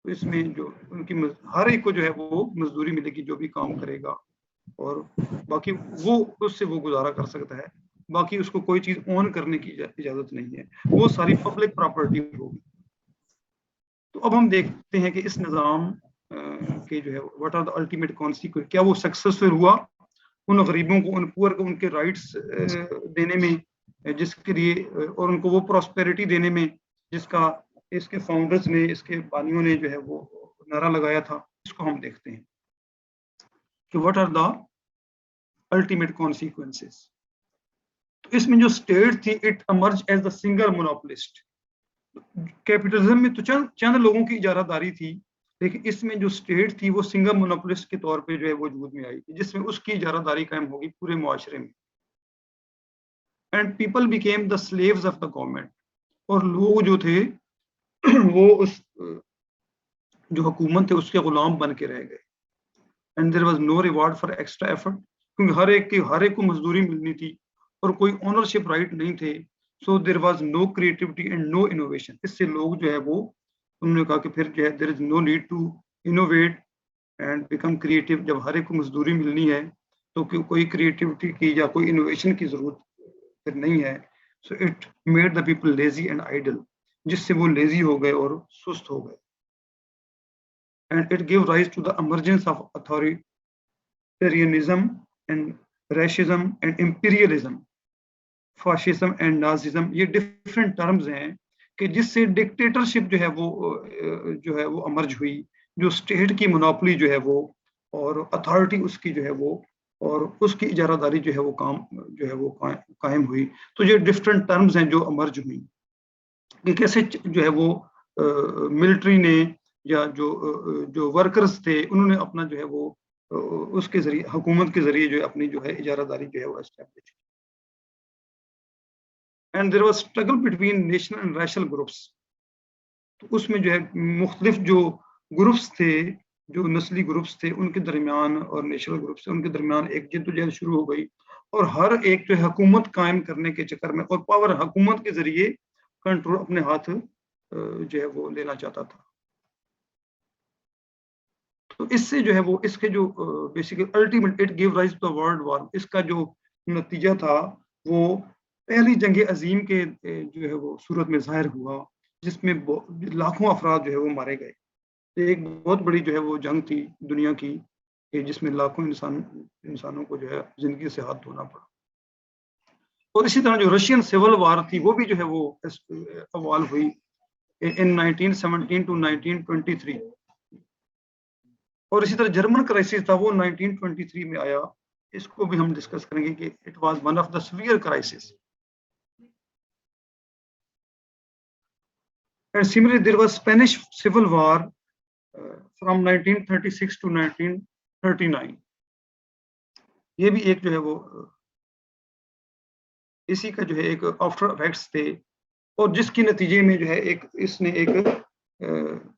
तो इसमें जो उनकी हर एक को जो है वो मजदूरी मिलेगी जो भी काम करेगा, और बाकी वो उससे वो गुजारा कर सकता है, बाकी उसको कोई चीज ऑन करने की इजाजत नहीं है, वो सारी पब्लिक प्रॉपर्टी होगी। तो अब हम देखते हैं कि इस निज़ाम के जो है what are the ultimate consequence, क्या वो सक्सेसफुल हुआ उन गरीबों को, उन पुअर को उनके राइट्स देने में, जिसके लिए और उनको वो प्रॉस्पेरिटी देने में जिसका इसके फाउंडर्स ने, इसके बानियों ने जो है वो नारा लगाया था। इसको हम देखते हैं कि what are the ultimate consequences. तो इसमें जो स्टेट थी, it emerge as the single monopolist. Capitalism में तो चंद लोगों की इजारादारी थी, लेकिन इसमें जो स्टेट थी वो सिंगल मोनोपोलिस्ट के तौर पे जो है वजूद में आई, जिसमें उसकी इजारादारी कायम होगी पूरे मुआशरे में। And people became the slaves of the government, और लोग जो थे वो उस जो हुकूमत थे उसके गुलाम बन के रह गए। And there was no reward for extra effort, क्योंकि हर एक को मजदूरी मिलनी थी और कोई ओनरशिप राइट नहीं थे। So there was no creativity and no innovation. इससे लोग जो है वो उन्होंने कहा कि फिर जो है there is no need to innovate and become creative. जब हर एक को मजदूरी मिलनी है तो कोई क्रिएटिविटी की या कोई इनोवेशन की जरूरत फिर नहीं है। So it made the people lazy and idle, जिससे वो लेजी हो गए और सुस्त हो गए। And it give rise to the emergence of authoritarianism and racism and imperialism, fascism and nazism. ये डिफरेंट टर्म्स हैं कि जिससे डिक्टेटरशिप जो है वो अमर्ज हुई, जो स्टेट की मोनोपोली जो है वो और अथॉरिटी उसकी जो है वो और उसकी इजारादारी जो है वो कायम हुई। तो ये डिफरेंट टर्म्स हैं जो अमर्ज हुई कि कैसे जो है वो मिलिट्री ने या जो वर्कर्स थे उन्होंने अपना जो है वो उसके जरिए, हुकूमत के जरिए जो है अपनी जो है इजारादारी जो है वो एस्टैब्लिश की। And there was struggle between national and rational groups. तो उसमें जो है मुख्तलिफ जो ग्रुप्स थे, जो नस्ली ग्रुप्स थे उनके दरमियान और नेशनल ग्रुप्स थे उनके दरमियान एक जद्दोजहद शुरू हो गई, और हर एक जो है हुकूमत कायम करने के चक्कर में और पावर हुकूमत के जरिए कंट्रोल अपने हाथ जो है वो लेना चाहता था। तो इससे जो है वो इसके जो basically ultimate it give rise to the world war, इसका जो नतीजा था वो पहली जंग अजीम के जो है वो सूरत में जाहिर हुआ, जिसमें लाखों अफराद जो है वो मारे गए। एक बहुत बड़ी जो है वो जंग थी दुनिया की, जिसमें लाखों इंसानों को जो है जिंदगी से हाथ धोना पड़ा। और इसी तरह जो रशियन सिविल वार थी वो भी जो है वो अवाल हुई इन 1917 टू 1923। और इसी तरह जर्मन क्राइसिस था वो 1923 में आया, इसको भी हम डिस्कस करेंगे कि it was one of the severe crisis. And similarly there was Spanish civil war from 1936 to 1939। ये भी एक जो है वो इसी का जो है एक आफ्टर इफेक्ट्स थे, और जिसके नतीजे में जो है इसने एक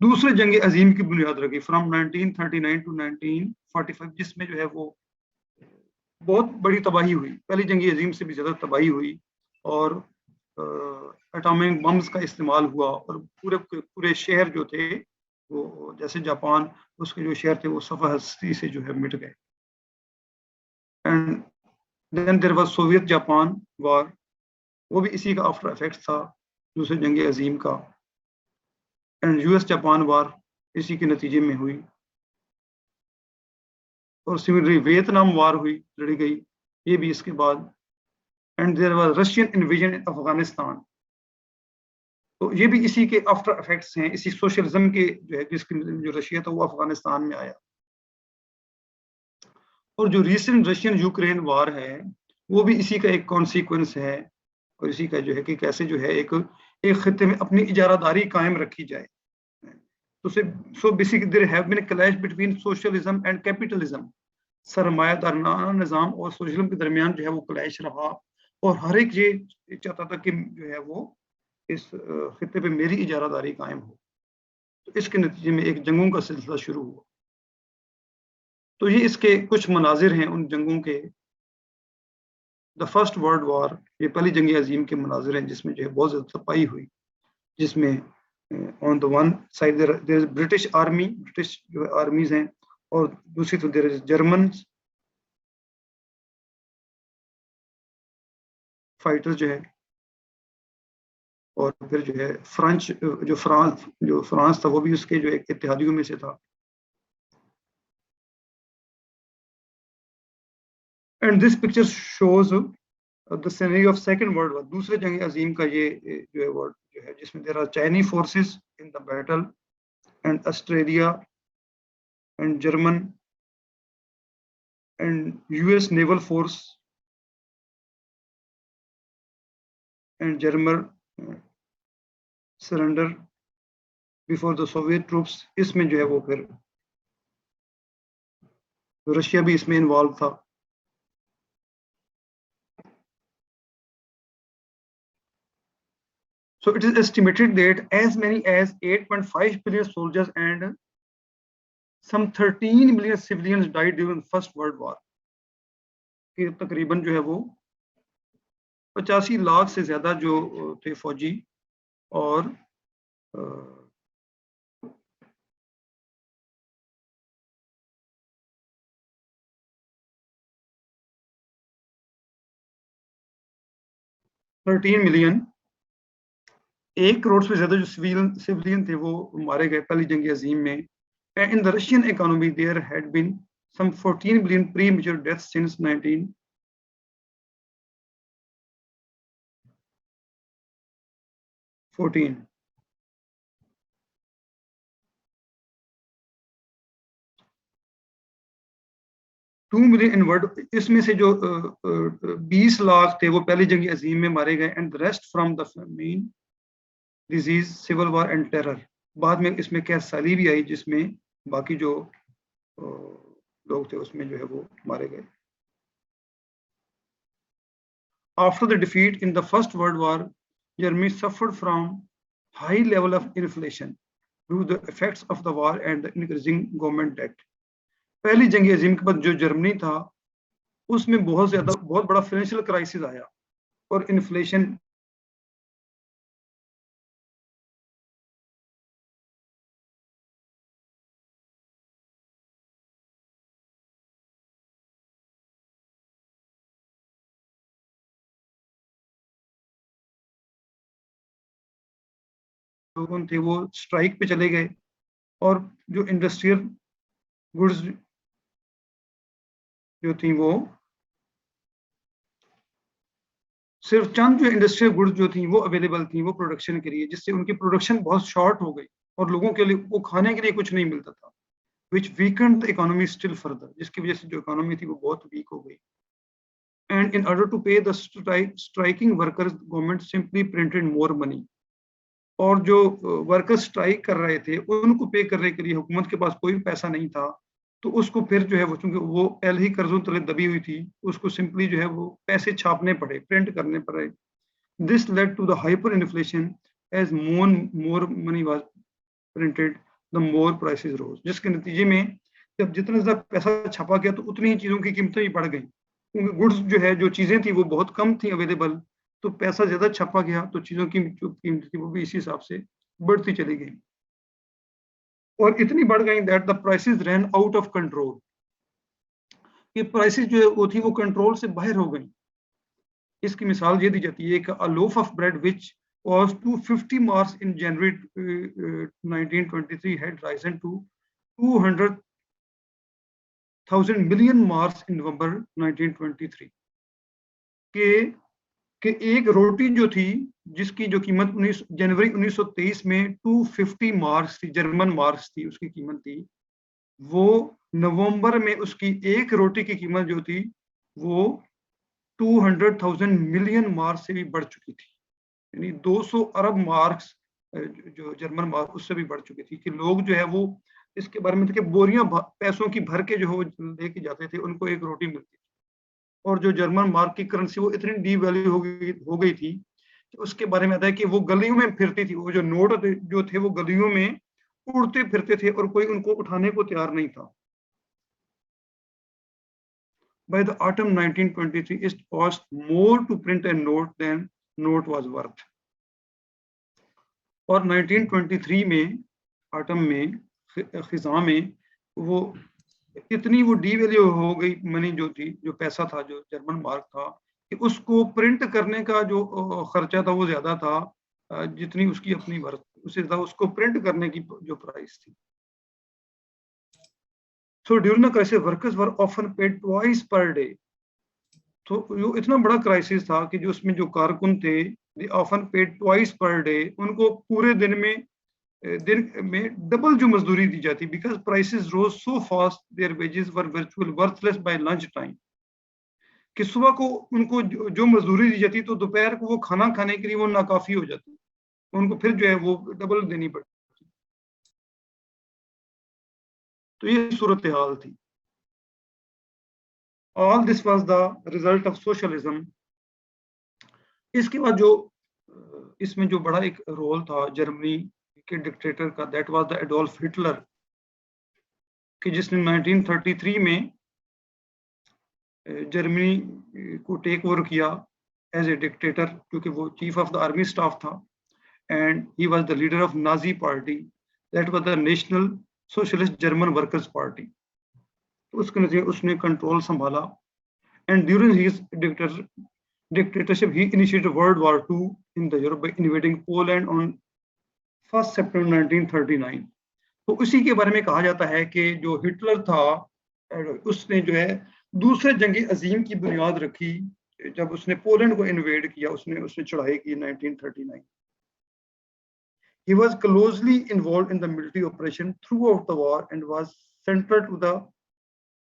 दूसरे जंग अजीम की बुनियाद रखी फ्रॉम 1939 टू 1945, जिसमें जो है वो बहुत बड़ी तबाही हुई, पहली जंग अजीम से भी ज्यादा तबाही हुई, और एटॉमिक बम्स का इस्तेमाल हुआ और पूरे शहर जो थे वो जैसे जापान, उसके जो शहर थे वो सफा हस्ती से जो है मिट गए। And then there was Soviet Japan war, वो भी इसी का आफ्टर इफेक्ट था दूसरे जंग अजीम का। एंड यूएस जापान वार इसी के नतीजे में हुई। और सिमिलरली वियतनाम वार हुई, लड़ी गई, ये भी इसके बाद। And there was Russian invasion in Afghanistan, तो ये भी इसी के आफ्टर इफेक्ट्स हैं, इसी सोशलिज्म के जो है, जिसकी जो रशिया था वो अफगानिस्तान में आया। और जो रीसेंट रशियन यूक्रेन वार है वो भी इसी का एक कॉन्सिक्वेंस है, और इसी का जो है कि कैसे जो है एक खित्ते में अपनी इजारादारी कायम रखी जाए। तो so basically there have been a clash between socialism and capitalism, सरमायादाराना निजाम और सोशलिज्म के दरमियान जो है वो क्लैश रहा, और हर एक ये चाहता था कि जो है वो इस खित्ते पे मेरी इजारादारी कायम हो। तो इसके नतीजे में एक जंगों का सिलसिला शुरू हुआ। तो ये इसके कुछ मनाजिर हैं उन जंगों के। द फर्स्ट वर्ल्ड वॉर, ये पहली जंग अजीम के मनाजिर हैं, जिसमें जो है बहुत ज़्यादा तपाई हुई, जिसमें on the one side there is British army, British जो आर्मीज हैं, और दूसरी तरफ देयर इज जर्मन फाइटर जो है, और फिर जो है फ्रांस था वो भी उसके जो एक इत्तेहादियों में से था। And this picture shows the scenario of second world war, दूसरे जंग अजीम का ये जो है वर्ड जो है, जिसमें there are Chinese forces in the battle and Australia and German and US naval force and German surrender before the Soviet troops. इसमें जो है वो फिर रशिया भी इसमें इन्वॉल्व था। So it is estimated that as many as 8.5 billion soldiers and some 13 million civilians died during the First World War. कि तकरीबन जो है वो 85 लाख से ज्यादा जो थे फौजी, और $13 मिलियन, 1 करोड़ से ज्यादा जो सिविलियन थे वो मारे गए पहली जंग अजीम में। In the Russian economy there had been some 14 billion premature deaths since 1914. $2 million in world, इसमें से जो 20 लाख थे वो पहली जंग अजीम में मारे गए, and the rest from the famine, disease, civil war and terror. बाद में इसमें कैद साली भी आई, जिसमें बाकी जो लोग थे उसमें जो है वो मारे गए। After the defeat in the First World War, Germany suffered from high level of inflation due to the effects of the war and the increasing government debt. पहली जंग अजीम के बाद जो जर्मनी था उसमें बहुत बड़ा फाइनेंशियल क्राइसिस आया, और इन्फ्लेशन लोगों थे वो स्ट्राइक पे चले गए, और जो इंडस्ट्रियल गुड्स जो थी वो सिर्फ चंद जो इंडस्ट्रियल गुड्स जो थी वो अवेलेबल थी वो प्रोडक्शन के लिए, जिससे उनकी प्रोडक्शन बहुत शॉर्ट हो गई और लोगों के लिए वो खाने के लिए कुछ नहीं मिलता था, which weakened the economy still further, जिसकी वजह से जो इकोनॉमी थी वो बहुत वीक हो गई। And in order to pay the striking workers, government simply printed more money. और जो वर्कर्स स्ट्राइक कर रहे थे उनको पे करने के लिए हुकूमत के पास कोई पैसा नहीं था, तो उसको फिर जो है वो, चूंकि वो पहले ही कर्जों तले दबी हुई थी, उसको सिंपली जो है वो पैसे छापने पड़े, प्रिंट करने पड़े। This led to the hyper inflation, as more money was printed the more prices rose, जिसके नतीजे में जब जितना ज्यादा पैसा छापा गया तो उतनी ही चीजों की कीमतें भी बढ़ गई, क्योंकि गुड्स जो है, जो चीजें थी वो बहुत कम थी अवेलेबल, तो पैसा ज्यादा छापा गया तो चीजों की जो कीमत थी वो भी इसी हिसाब से बढ़ती चली गई, और इतनी बढ़ गई that the prices ran out of control, ये प्राइसेस जो है वो थी वो कंट्रोल से बाहर हो गई। इसकी मिसाल ये दी जाती है कि a loaf of bread which was 250 marks in January 1923 had risen to 200 1000 million marks in November 1923 कि एक रोटी जो थी जिसकी जो कीमत जनवरी 1923 में 250 मार्क्स थी, जर्मन मार्क्स थी, उसकी कीमत थी, वो नवंबर में उसकी एक रोटी की कीमत जो थी वो 200,000 मिलियन मार्क्स से भी बढ़ चुकी थी, यानी 200 अरब मार्क्स जो जर्मन मार्क्स उससे भी बढ़ चुकी थी कि लोग जो है वो इसके बारे में थे कि बोरियां पैसों की भर के जो है लेके जाते थे, उनको एक रोटी मिलती थी। और जो जर्मन मार्क की करेंसी वो इतनी डीवैल्यू हो गई थी कि उसके बारे में आता है कि वो गलियों में फिरती थी, वो जो नोट जो थे वो गलियों में उड़ते फिरते थे और कोई उनको उठाने को तैयार नहीं था। By the autumn 1923, it cost more to print a note than note was worth. और 1923 में ऑटम में खिजा में वो इतनी वो डीवैल्यू हो गई मनी जो थी, जो पैसा था, जो जर्मन मार्क था, कि उसको प्रिंट करने का जो खर्चा था वो ज्यादा था जितनी उसकी अपनी वर्थ, उससे ज्यादा उसको प्रिंट करने की जो प्राइस थी। So during the crisis, workers were often paid twice per day. तो जो इतना बड़ा क्राइसिस था कि जो उसमें जो कारकुन थे, they often paid twice per day, उनको पूरे दिन में डबल जो मजदूरी दी जाती, because prices rose so fast, their wages were virtually worthless by lunch time. कि सुबह को उनको जो मजदूरी दी जाती तो दोपहर को वो खाना खाने के लिए वो नाकाफी हो जाती, उनको फिर जो है वो डबल देनी पड़ती। तो ये सूरत हाल थी। All this was the result of socialism. इसके बाद जो इसमें जो बड़ा एक रोल था जर्मनी के डिक्टेटर का, that was the Adolf Hitler, कि जिसने 1933 में जर्मनी को टेक ओवर किया एज ए डिक्टेटर, क्योंकि वो chief of the army staff था, and he was the leader of Nazi party, that was the national socialist German workers party. उसके नतीजे उसने कंट्रोल संभाला, and during his dictatorship he initiated World War II in the Europe by invading Poland on 1st September 1939। तो उसी के बारे में कहा जाता है कि जो हिटलर था उसने जो है दूसरे जंग अजीम की बुनियाद रखी जब उसने पोलैंड को इन्वेड किया, उसने चढ़ाई की 1939। He was closely involved in the military operation throughout the war and was central to the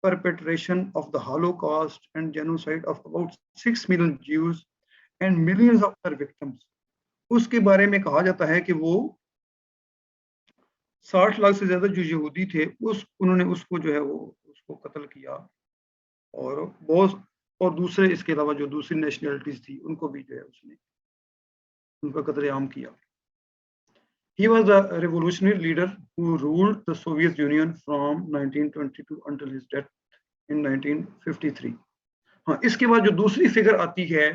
perpetration of the Holocaust and genocide of about 6 million Jews and millions of other victims। उसके बारे में कहा जाता है कि वो 60 लाख से ज्यादा जो यहूदी थे उन्होंने उसको जो है वो उसको कत्ल किया, और बहुत और दूसरे इसके अलावा जो दूसरी नेशनलिटीज थी उनको भी जो है उसने उनका कत्लेआम किया। He was the revolutionary leader who ruled the Soviet Union from 1922 until his death in 1953। हाँ, इसके बाद जो दूसरी फिगर आती है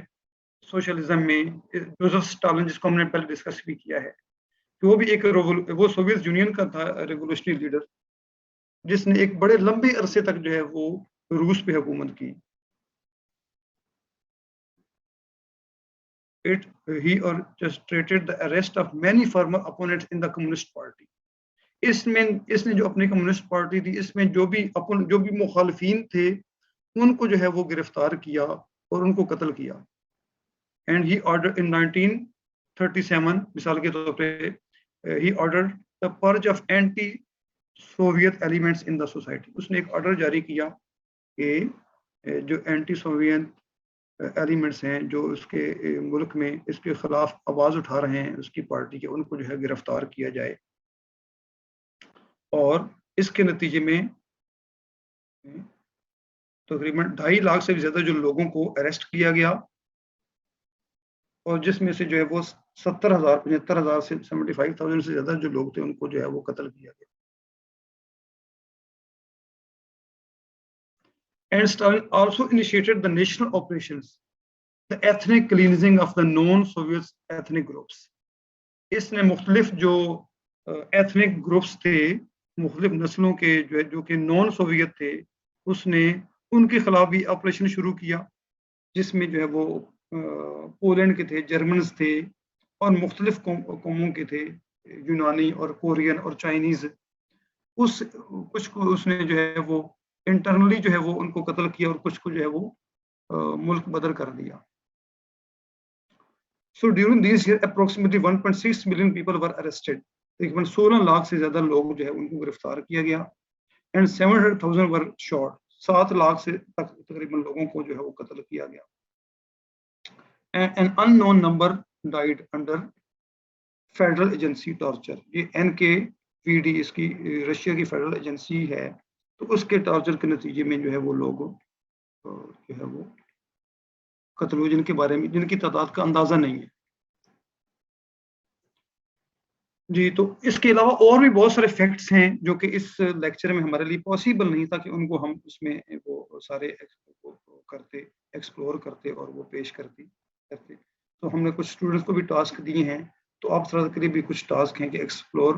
सोशलिज्म में, जोसेफ स्टालिन, जिसको हमने पहले डिस्कस भी किया है, कि वो भी एक वो सोवियत यूनियन का था रेवोल्यूशनरी लीडर, जिसने एक बड़े लंबे अरसे तक जो है वो रूस पे हुकूमत की। He orchestrated the arrest of many former opponents in the Communist Party। इसने जो अपनी कम्युनिस्ट पार्टी थी, इसमें जो भी मुखालिफिन थे उनको जो है वो गिरफ्तार किया और उनको कत्ल किया। एंड ही ऑर्डर इन 1937, मिसाल के तौर पे, he order the purge of anti Soviet elements in the society. उसने एक ऑर्डर जारी किया कि जो एंटी सोवियत एलिमेंट्स हैं जो उसके मुल्क में इसके खिलाफ आवाज उठा रहे हैं उसकी पार्टी के, उनको जो है गिरफ्तार किया जाए। और इसके नतीजे में तकरीबन 2.5 लाख से भी ज्यादा जो लोगों को अरेस्ट किया गया, और जिसमें से जो है वो 70,000 75,000 से 75,000 से ज्यादा जो लोग थे उनको जो है वो कत्ल किया गया। And Stalin also initiated the national operations, the ethnic cleansing of the non-Soviet ethnic groups। इसने मुख्तलिफ जो एथनिक ग्रुप्स थे, मुख्तलिफ नस्लों के जो कि नॉन सोवियत थे, उसने उनके खिलाफ भी ऑपरेशन शुरू किया, जिसमें जो है वो पोलैंड के थे, जर्मन्स थे, और मुख्तलिफ कौमों के थे, यूनानी और कोरियन और चाइनीज। कुछ को उसने जो है वो इंटरनली जो है वो उनको कत्ल किया और कुछ को जो है वो मुल्क बदर कर दिया। So during these years, approximately 1.6 million people were arrested. तकरीबन 16 लाख से ज्यादा लोग जो है उनको गिरफ्तार किया गया। And 700,000 were shot. 7 लाख से तकरीबन लोगों को जो है वो कत्ल किया गया। And an unknown number died under federal agency torture. ये NKVD इसकी रशिया की फेडरल एजेंसी है, तो उसके टॉर्चर के नतीजे में जो है वो लोग जो है वो कत्ल हुए, जिनके बारे में जिनकी तादाद का अंदाजा नहीं है जी। तो इसके अलावा और भी बहुत सारे फैक्ट्स हैं जो कि इस लेक्चर में हमारे लिए पॉसिबल नहीं था कि उनको हम उसमें वो सारे करते एक्सप्लोर करते और वो पेश करते। तो हमने कुछ स्टूडेंट्स को भी टास्क दिए हैं, तो आप सर के लिए भी कुछ टास्क हैं कि explore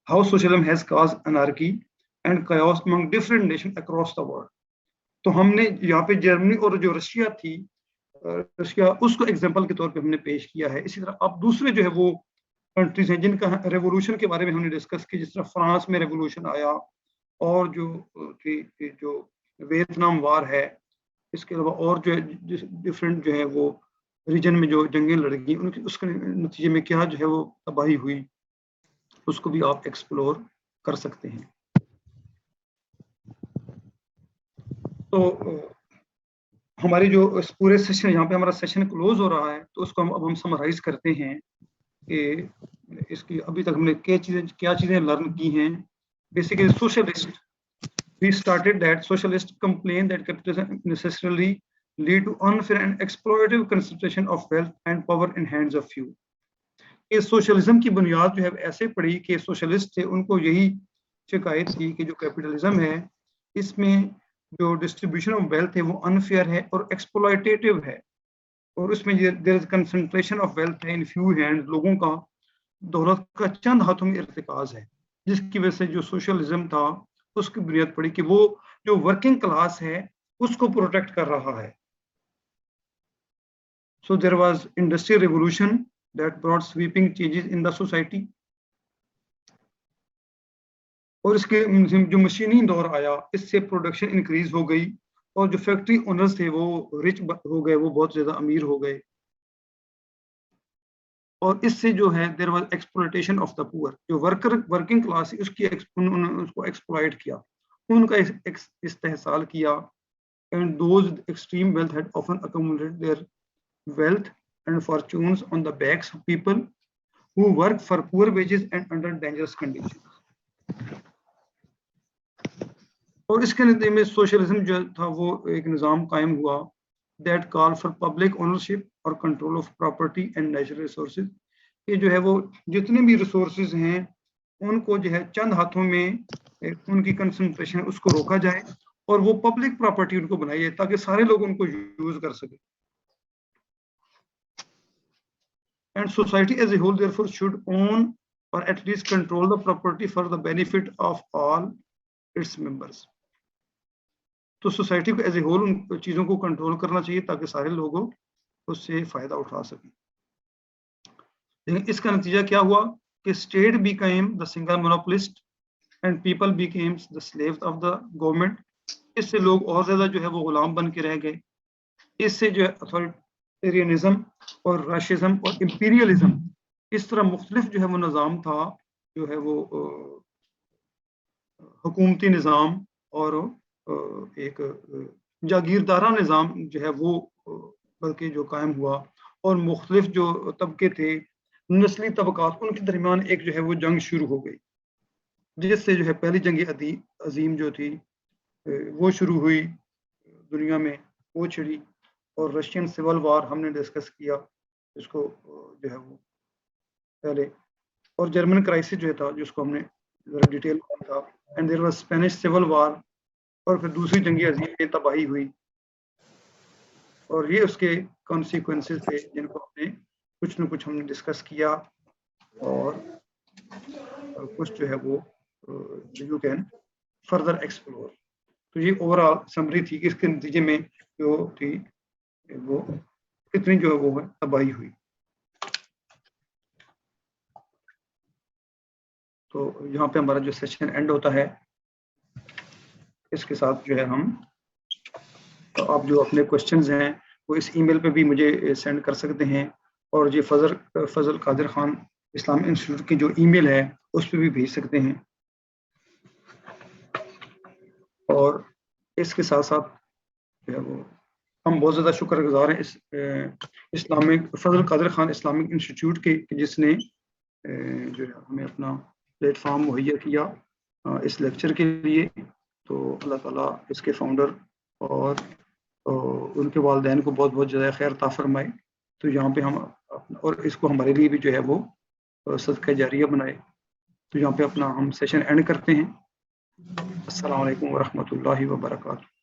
how socialism has caused anarchy and chaos among different nations across the world। तो हमने यहाँ पे जर्मनी और जो रशिया थी, रशिया उसको एग्जांपल के तौर पे हमने पेश किया है। इसी तरह अब दूसरे जो है वो कंट्रीज हैं जिनका रेवोल्यूशन के बारे में हमने डिस्कस किया, जिस तरह फ्रांस में रेवोल्यूशन आया और जो वियतनाम वार है, इसके अलावा और जो है डिफरेंट जो है वो रीजन में जो जंगें लड़की उनके उसके नतीजे में क्या जो है वो तबाही हुई, उसको भी आप एक्सप्लोर कर सकते हैं। तो हमारी जो इस पूरे सेशन, यहाँ पे हमारा सेशन क्लोज हो रहा है, तो उसको अब हम समराइज करते हैं कि इसकी अभी तक हमने क्या चीजें लर्न की हैं। Basically socialist, we started that socialists complain that capitalism necessarily lead to unfair and exploitative concentration of wealth and power in hands of few। इस सोशलिज्म की बुनियाद जो है ऐसे पड़ी कि सोशलिस्ट थे, उनको यही शिकायत थी कि जो कैपिटलिज्म है इसमें जो डिस्ट्रीब्यूशन ऑफ वेल्थ है वो अनफेयर है और एक्सप्लॉयटेटिव है, और उसमें there is concentration of wealth है इन फ्यू हैंड, लोगों का दौलत का चंद हाथों में इर्तिकाज है, जिसकी वजह से जो सोशलिज्म था उसकी बुनियाद पड़ी कि वो जो वर्किंग क्लास है उसको प्रोटेक्ट कर रहा है। So there was industrial revolution that brought sweeping changes in the society, और इसके जो मशीनी दौर आया इससे प्रोडक्शन इंक्रीज हो गई और जो फैक्ट्री ओनर्स थे वो रिच हो गए, वो बहुत ज्यादा अमीर हो गए, और इससे जो है there was exploitation of the poor, जो वर्किंग क्लास उसकी उसको एक्सप्लॉइट किया, उनका इस्तेहसाल किया। And those extreme wealth had often accumulated their wealth and fortunes on the backs of people who work for poor wages and under dangerous conditions. और इसके नतीजे में सोशलिज्म जो था वो एक निज़ाम कायम हुआ that call for public ownership और control of property and natural resources. ये जो है वो जितने भी रिसोर्सेज हैं उनको जो है चंद हाथों में उनकी कंसंट्रेशन उसको रोका जाए और वो पब्लिक प्रॉपर्टी उनको बनाई जाए ताकि सारे लोग उनको यूज कर सके। And society as a whole therefore should own or at least control the property for the benefit of all its members. तो सोसाइटी को एज ए होल उन चीज़ों को कंट्रोल करना चाहिए ताकि सारे लोगों उससे फायदा उठा सकें। लेकिन इसका नतीजा क्या हुआ कि state became the single monopolist and people became the slaves of the government. इससे लोग और ज्यादा जो है वो गुलाम बन के रह गए। इससे जो है अथॉरिटेरियनिज्म और राशिज्म और इंपीरियलिज्म, इस तरह मुख्तलिफ जो है वो निज़ाम था, जो है वो हुकूमती निज़ाम और एक जागीरदारा निज़ाम जो है वो बल्कि जो कायम हुआ, और मुख्तलिफ जो तबके थे नस्ली तबकात उनके दरमियान एक जो है वो जंग शुरू हो गई, जिससे जो है पहली जंग अजीम जो थी वो शुरू हुई दुनिया में, वो छिड़ी। और रशियन सिविल वार हमने डिस्कस किया इसको जो है वो पहले, और जर्मन क्राइसिस जो था जिसको हमने जरा डिटेल में था। And there was Spanish civil war, और फिर दूसरी जंग अजीम में तबाही हुई, और ये उसके कॉन्सिक्वेंसेस थे जिनको हमने कुछ न कुछ हमने डिस्कस किया, और कुछ जो है वो यू कैन फर्दर एक्सप्लोर। तो ये ओवरऑल समरी थी कि इसके नतीजे में जो थी वो कितनी जो है वो तबाही हुई। तो यहाँ पे हमारा जो सेशन एंड होता है। इसके साथ जो है हम आप जो अपने क्वेश्चंस हैं वो इस ईमेल पे भी मुझे सेंड कर सकते हैं, और ये फजल कादिर खान इस्लामिक इंस्टीट्यूट की जो ईमेल है उस पर भी भेज सकते हैं। और इसके साथ साथ जो है वो हम बहुत ज़्यादा शुक्रगुजार हैं इस इस्लामिक फजल कादिर खान इस्लामिक इंस्टीट्यूट के, जिसने जो है हमें अपना प्लेटफॉर्म मुहैया किया इस लेक्चर के लिए। तो अल्लाह ताला इसके फाउंडर और उनके वालिदैन को बहुत बहुत ज़्यादा खैर अता फरमाए। तो यहाँ पे हम और इसको हमारे लिए भी जो है वो सदका जारिया बनाए। तो यहाँ पे अपना हम सेशन एंड करते हैं। अस्सलाम वालेकुम व रहमतुल्लाहि व बरकातुहू।